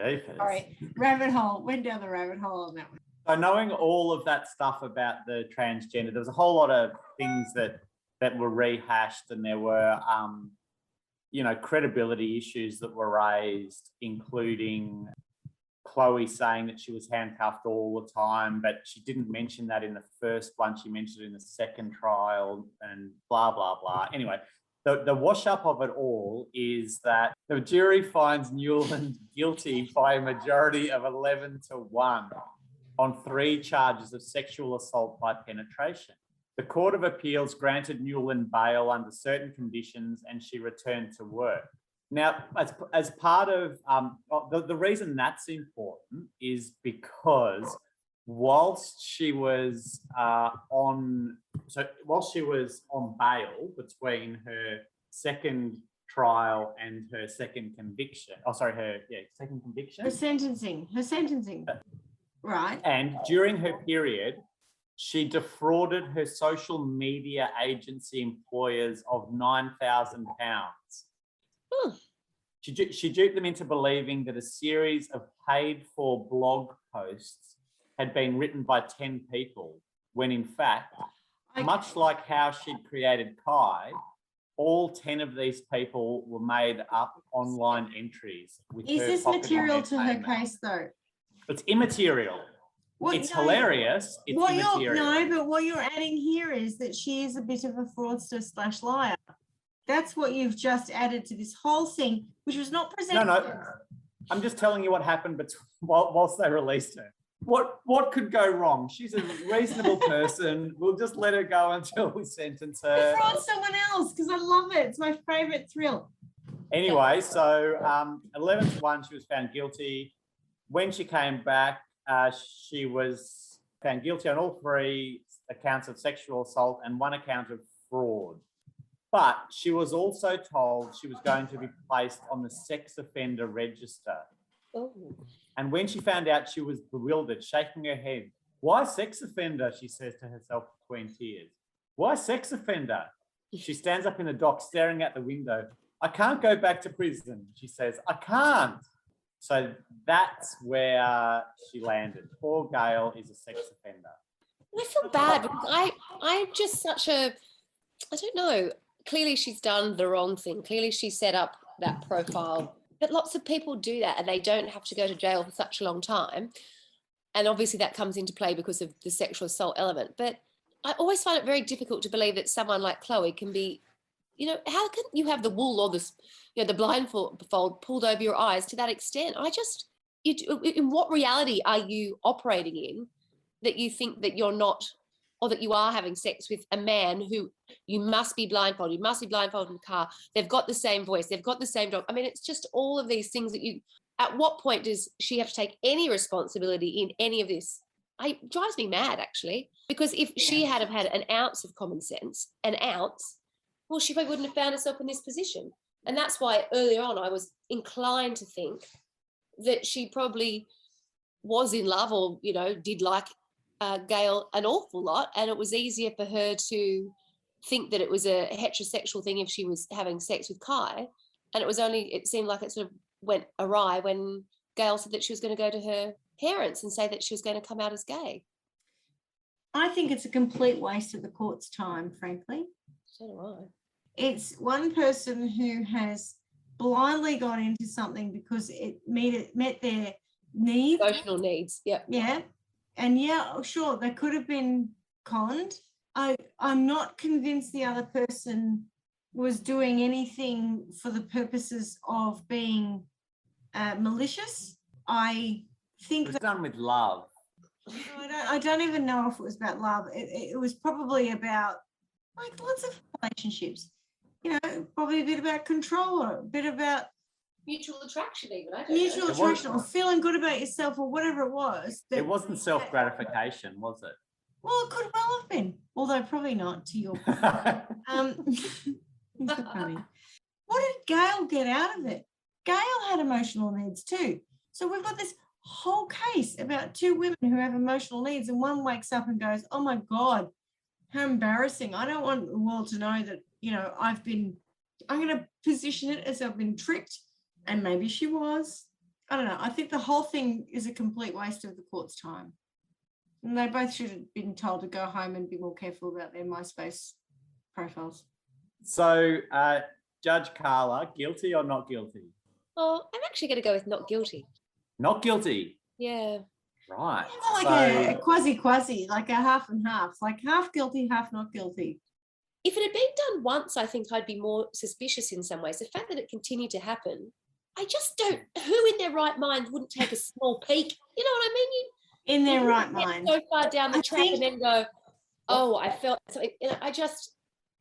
All right, rabbit hole, went down the rabbit hole on that one. So knowing all of that stuff about the transgender, there was a whole lot of things that were rehashed, and there were, credibility issues that were raised, including Chloe saying that she was handcuffed all the time, but she didn't mention that in the first one. She mentioned it in the second trial and blah, blah, blah. Anyway, the wash up of it all is that the jury finds Newland guilty by a majority of 11-1 on 3 charges of sexual assault by penetration. The Court of Appeals granted Newland bail under certain conditions, and she returned to work. Now, as part of the reason that's important is because whilst she was on bail between her second trial and her second conviction. Second conviction. Her sentencing. Right. And during her period, she defrauded her social media agency employers of £9,000. She duped them into believing that a series of paid-for blog posts had been written by 10 people, when in fact, much like how she'd created Kye, all 10 of these people were made up online entries. Is this material to her case, though? It's immaterial. It's hilarious. It's immaterial. But what you're adding here is that she is a bit of a fraudster / liar. That's what you've just added to this whole thing, which was not presented. No. I'm just telling you what happened whilst they released her. What could go wrong? She's a reasonable person. We'll just let her go until we sentence her. Defraud someone else, because I love it. It's my favourite thrill. Anyway, so 11-1, she was found guilty. When she came back, she was found guilty on all 3 accounts of sexual assault and 1 account of fraud. But she was also told she was going to be placed on the sex offender register. Oh. And when she found out, she was bewildered, shaking her head. Why sex offender? She says to herself between tears. Why sex offender? She stands up in the dock, staring out the window. I can't go back to prison, she says. I can't. So that's where she landed. Poor Gayle is a sex offender. I feel bad because I'm just such a, I don't know. Clearly she's done the wrong thing. Clearly she set up that profile. But lots of people do that and they don't have to go to jail for such a long time. And obviously that comes into play because of the sexual assault element. But I always find it very difficult to believe that someone like Chloe can be, how can you have the wool or this, the blindfold pulled over your eyes to that extent? In what reality are you operating in that you think that you're not, or that you are having sex with a man who you must be blindfolded, in the car, they've got the same voice, they've got the same dog. I mean, it's just all of these things that at what point does she have to take any responsibility in any of this? It drives me mad, actually, because if she had have had an ounce of common sense, well, she probably wouldn't have found herself in this position. And that's why earlier on I was inclined to think that she probably was in love or, did like Gayle an awful lot, and it was easier for her to think that it was a heterosexual thing if she was having sex with Kye, and it seemed like it sort of went awry when Gayle said that she was going to go to her parents and say that she was going to come out as gay. I think it's a complete waste of the court's time, frankly. So do I. It's one person who has blindly got into something because it met their needs. Emotional needs. Yep. Yeah. And yeah, sure, they could have been conned. I'm not convinced the other person was doing anything for the purposes of being malicious. I think It was done with love. I don't even know if it was about love. It was probably about, like, lots of relationships, you know, probably a bit about control or a bit about Mutual attraction, even. I don't mutual know. attraction or feeling good about yourself or whatever it was. It wasn't self-gratification, was it? Well, it could well have been, although probably not, to your point. It's so funny. What did Gayle get out of it? Gayle had emotional needs too. So we've got this whole case about two women who have emotional needs, and one wakes up and goes, oh my God, how embarrassing. I don't want the world to know that, you know, I'm going to position it as I've been tricked, and maybe she was. I don't know. I think the whole thing is a complete waste of the court's time. And they both should have been told to go home and be more careful about their MySpace profiles. So, Judge Carla, guilty or not guilty? Oh, I'm actually going to go with not guilty. Not guilty. Yeah. Right. Like a quasi, like a half and half, like half guilty, half not guilty. If it had been done once, I think I'd be more suspicious in some ways. The fact that it continued to happen, I just don't, who in their right mind wouldn't take a small peek? You know what I mean? In their you right get mind. so far down the track think- and then go, oh, I felt something. You know, I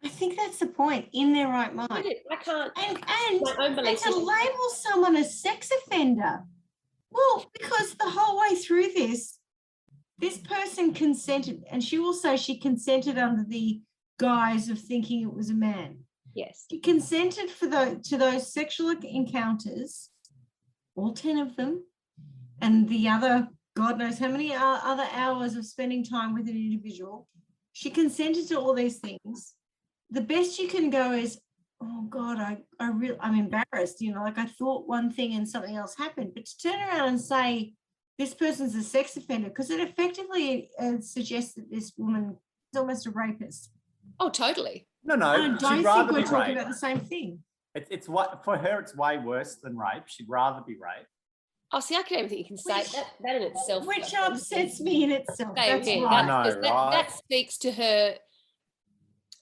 think that's the point, in their right mind. I can't. And My own belief to system. label someone a sex offender. Well, because the whole way through this person consented, and she will say she consented under the guise of thinking it was a man. Yes. She consented to those sexual encounters, all 10 of them, and the other, God knows how many other hours of spending time with an individual. She consented to all these things. The best you can go is, oh God, I'm embarrassed. You know, like I thought one thing and something else happened. But to turn around and say this person's a sex offender, because it effectively suggests that this woman is almost a rapist. Oh, totally. No, I don't she'd think rather we're be talking raped. about the same thing. It's what for her. It's way worse than rape. She'd rather be raped. Oh, see, I don't even think you can say that in itself. Which upsets me in itself. Same That's here. right. I know, right? That speaks to her.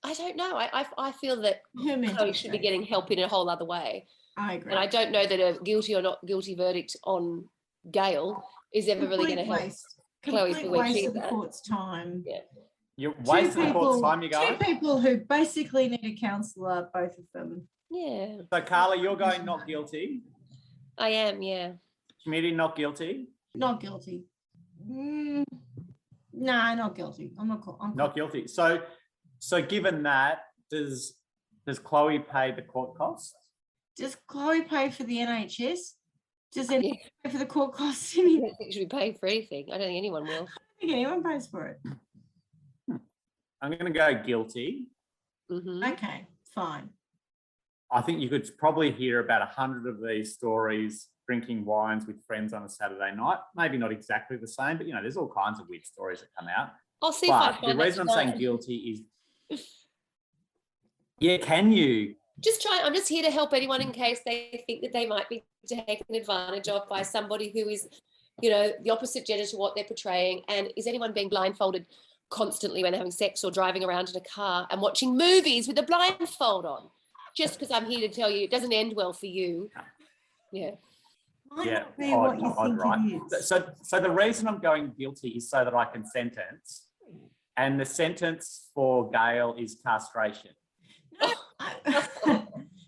I don't know. I feel that Her mental Chloe should be state. getting help in a whole other way. I agree. And I don't know that a guilty or not guilty verdict on Gayle is ever really going to help Chloe Complete for where waste she's of the at. court's time. Yeah. You're wasting the court's time. You Two going? people who basically need a counsellor, both of them. Yeah, So, Carla, you're going not guilty. I am. Yeah. Schmidty, not guilty. Not guilty. No, not guilty. I'm Not guilty. So given that, does Chloe pay the court costs? Does Chloe pay for the NHS? Does anyone Yeah. pay for the court costs? I I don't think she should be paying for anything. I don't think anyone will. think anyone pays for it. I'm going to go guilty. Mm-hmm. Okay, fine. I think you could probably hear about 100 of these stories drinking wines with friends on a Saturday night. Maybe not exactly the same, but, you know, there's all kinds of weird stories that come out. I'll see if I But find the reason I'm that saying tonight. guilty is, yeah, can you? Just try. I'm just here to help anyone in case they think that they might be taken advantage of by somebody who is, you know, the opposite gender to what they're portraying. And is anyone being blindfolded constantly when they're having sex or driving around in a car and watching movies with a blindfold on? Just because I'm here to tell you it doesn't end well for you. Yeah. Might Yeah, not be what you think right. it is. So the reason I'm going guilty is so that I can sentence, and the sentence for Gayle is castration.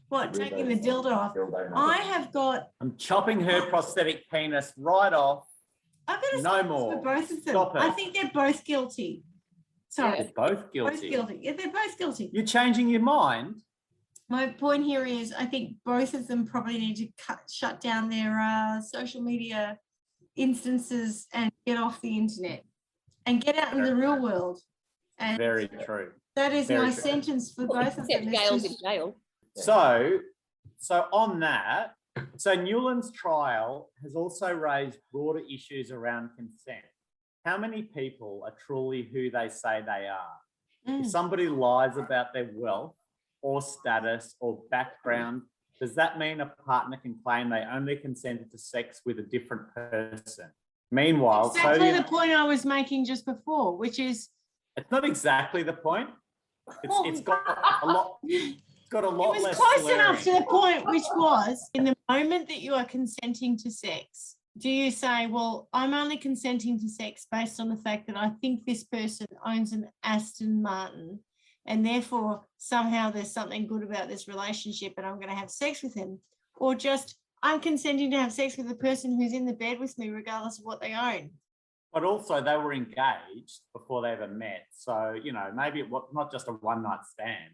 What, taking the dildo off? I have got, I'm chopping her prosthetic penis right off. I've got a No sentence more. for both of them. Stop it. I think they're both guilty. Sorry, They're both guilty. both guilty. Yeah, they're both guilty. You're changing your mind. My point here is I think both of them probably need to shut down their social media instances and get off the internet and get out in the real world. And Very true. that is very my true. sentence for both of Except them. Gayle's in jail. So on that, so Newland's trial has also raised broader issues around consent. How many people are truly who they say they are? If somebody lies about their wealth or status or background does that mean a partner can claim they only consented to sex with a different person? Meanwhile, exactly the point I was making just before, which is it's not exactly the point. It's got a lot. It's got a lot it was less close slurring. enough to the point, which was in the moment that you are consenting to sex. Do you say, well, I'm only consenting to sex based on the fact that I think this person owns an Aston Martin and therefore somehow there's something good about this relationship and I'm going to have sex with him? Or just I'm consenting to have sex with the person who's in the bed with me regardless of what they own? But also they were engaged before they ever met. So, you know, maybe it was not just a one-night stand.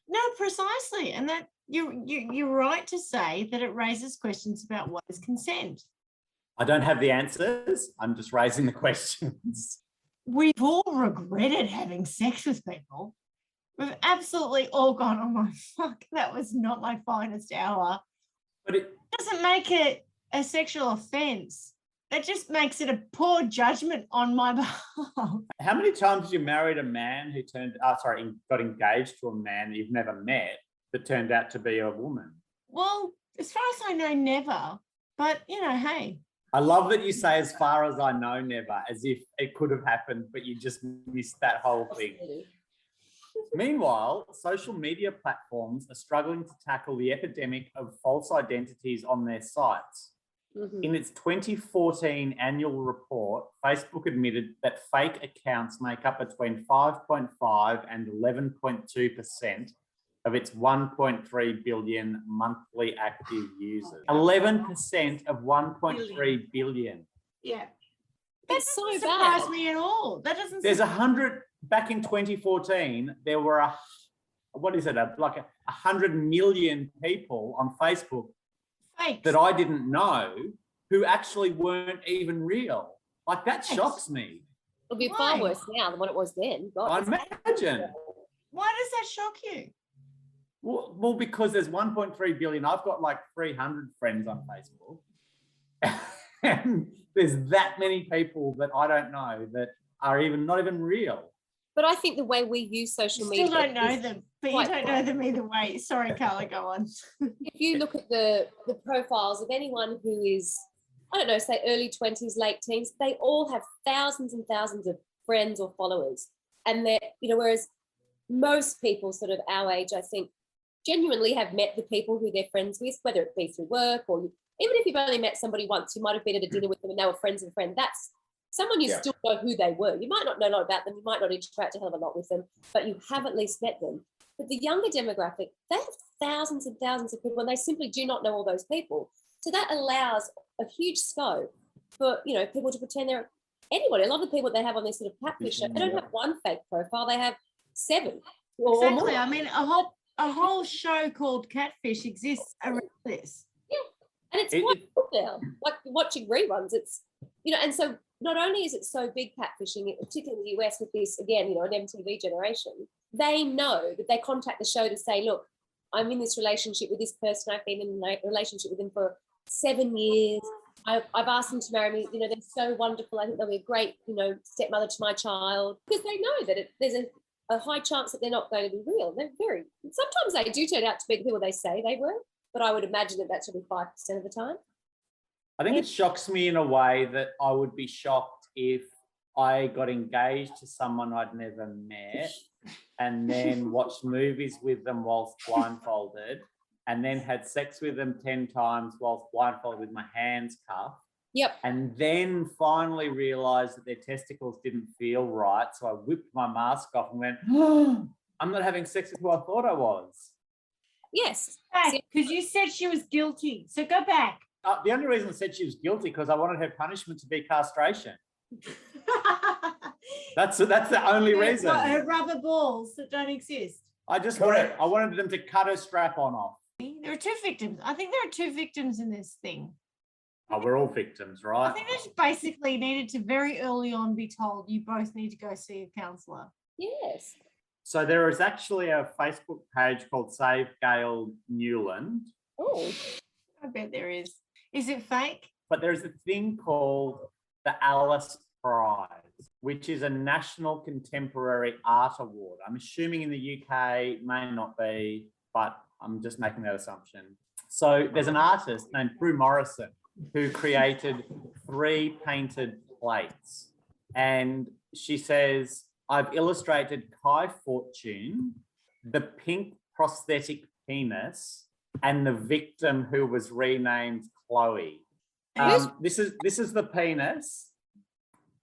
No, precisely. And that you're right to say that it raises questions about what is consent. I don't have the answers. I'm just raising the questions. We've all regretted having sex with people. We've absolutely all gone, oh my fuck, that was not my finest hour. But it doesn't make it a sexual offence. That just makes it a poor judgment on my behalf. How many times you married a man who got engaged to a man that you've never met that turned out to be a woman? Well, as far as I know, never. But, you know, hey. I love that you say as far as I know, never, as if it could have happened, but you just missed that whole thing. Meanwhile, social media platforms are struggling to tackle the epidemic of false identities on their sites. Mm-hmm. In its 2014 annual report, Facebook admitted that fake accounts make up between 5.5 and 11.2% of its 1.3 billion monthly active users. 11% of 1.3 billion. Yeah. That's so bad. Surprise me at all. That doesn't. There's 100 back in 2014. There were like 100 million people on Facebook Fakes. that I didn't know who actually weren't even real. Like that shocks me. It'll be far worse now than what it was then. God, I imagine. Why does that shock you? Well, because there's 1.3 billion. I've got like 300 friends on Facebook. And there's that many people that I don't know that are not even real. But I think the way we use social media. Still don't know them, but you don't know them either way. Sorry, Carla, go on. If you look at the profiles of anyone who is, I don't know, say early 20s, late teens, they all have thousands and thousands of friends or followers. And they're, you know, whereas most people sort of our age, I think, genuinely have met the people who they're friends with, whether it be through work or even if you've only met somebody once, you might have been at a dinner with them and they were friends of a friend. That's someone you still know who they were. You might not know a lot about them. You might not interact a hell of a lot with them, but you have at least met them. But the younger demographic, they have thousands and thousands of people and they simply do not know all those people. So that allows a huge scope for, you know, people to pretend they're anybody. A lot of the people they have on this sort of catfish show, they don't have one fake profile, they have 7 or more. I mean, a whole show called Catfish exists around this. Yeah, and it's quite good now. Like watching reruns, it's, you know, and so not only is it so big catfishing, particularly in the US with this, again, you know, an MTV generation, they know that they contact the show to say, look, I'm in this relationship with this person. I've been in a relationship with them for 7 years. I've asked them to marry me. You know, they're so wonderful. I think they'll be a great, you know, stepmother to my child, because they know that there's a high chance that they're not going to be real. Sometimes they do turn out to be the people they say they were, but I would imagine that that's only 5% of the time. I think it shocks me in a way that I would be shocked if I got engaged to someone I'd never met and then watched movies with them whilst blindfolded and then had sex with them 10 times whilst blindfolded with my hands cuffed. Yep. And then finally realised that their testicles didn't feel right. So I whipped my mask off and went, oh, I'm not having sex with who I thought I was. Yes. Because you said she was guilty. So go back. The only reason I said she was guilty because I wanted her punishment to be castration. That's the only reason. Her rubber balls that don't exist. I wanted them to cut her strap-on off. There are 2 victims. I think there are 2 victims in this thing. Oh, we're all victims, right? I think they just basically needed to very early on be told you both need to go see a counsellor. Yes. So there is actually a Facebook page called Save Gayle Newland. Oh. I bet there is. Is it fake? But there's a thing called the Alice Prize, which is a National Contemporary Art Award. I'm assuming in the UK may not be, but I'm just making that assumption. So there's an artist named Prue Morrison who created 3 painted plates. And she says, I've illustrated Kye Fortune, the pink prosthetic penis, and the victim who was renamed Chloe. This is the penis.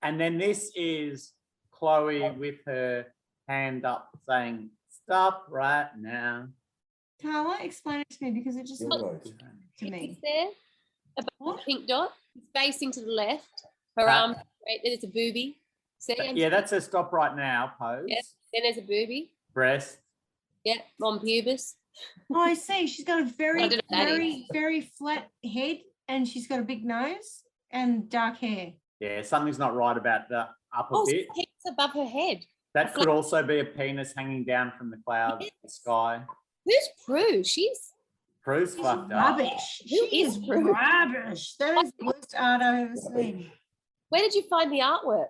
And then this is Chloe with her hand up saying, stop right now. Carla, explain it to me because it just looked to me. It's there, What? a pink dot. It's facing to the left. Her arm straight. Then it's a boobie. See? Yeah, that's a stop right now pose. Yeah. Then there's a boobie. Breast. Yeah, on pubis. Oh, I see. She's got a I very, don't know what that very, very flat head and she's got a big nose and dark hair. Yeah, something's not right about the upper Oh, bit. it's above her head. That could also be a penis hanging down from the cloud, the sky. Who's Prue? She's Prue's She's fucked up. rubbish. Who She is is Prue? rubbish. That is the worst art I've ever seen. where did you find the artwork?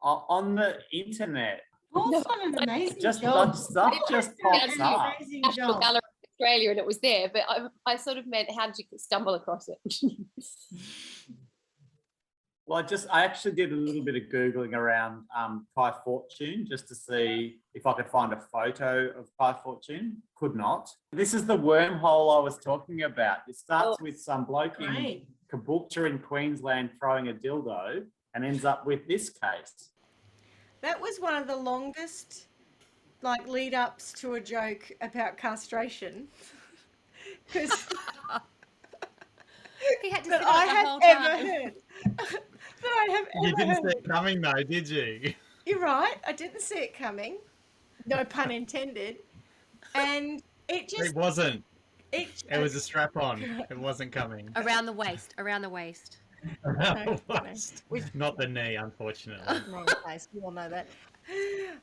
On the internet. Paul's No, done an amazing Just job. stuff just pops An up. amazing National job. Gallery of Australia, and it was there. But I sort of meant, how did you stumble across it? Well, I actually did a little bit of Googling around Kye Fortune just to see if I could find a photo of Kye Fortune. Could not. This is the wormhole I was talking about. It starts with some bloke in Great. Caboolture in Queensland throwing a dildo and ends up with this case. That was one of the longest, like, lead ups to a joke about castration. Because He had to that sit I on it the have whole ever time. heard. That I have You ever didn't heard. see it coming though, did you? You're right. I didn't see it coming. No pun intended. And it just It wasn't. it It was a strap on. It wasn't coming. Around the waist, around the waist. Not the knee, unfortunately. wrong place. We all know that.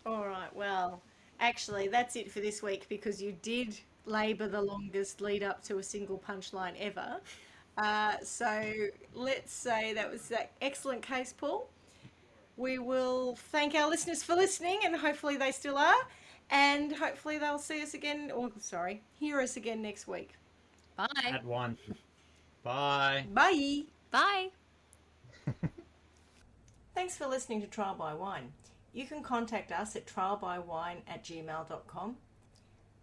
All right. Well, actually, that's it for this week because you did labour the longest lead up to a single punchline ever. So let's say that was that excellent case, Paul. We will thank our listeners for listening, and hopefully they still are, and hopefully they'll see us again, or sorry, hear us again next week. Bye. At 1. Bye. Bye. Bye. Thanks for listening to Trial by Wine. You can contact us at trialbywine@gmail.com.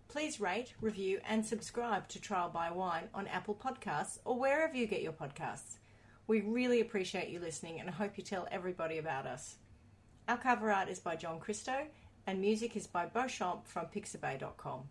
Please rate, review, and subscribe to Trial by Wine on Apple Podcasts or wherever you get your podcasts. We really appreciate you listening and hope you tell everybody about us. Our cover art is by John Christo and music is by Beauchamp from pixabay.com.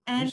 And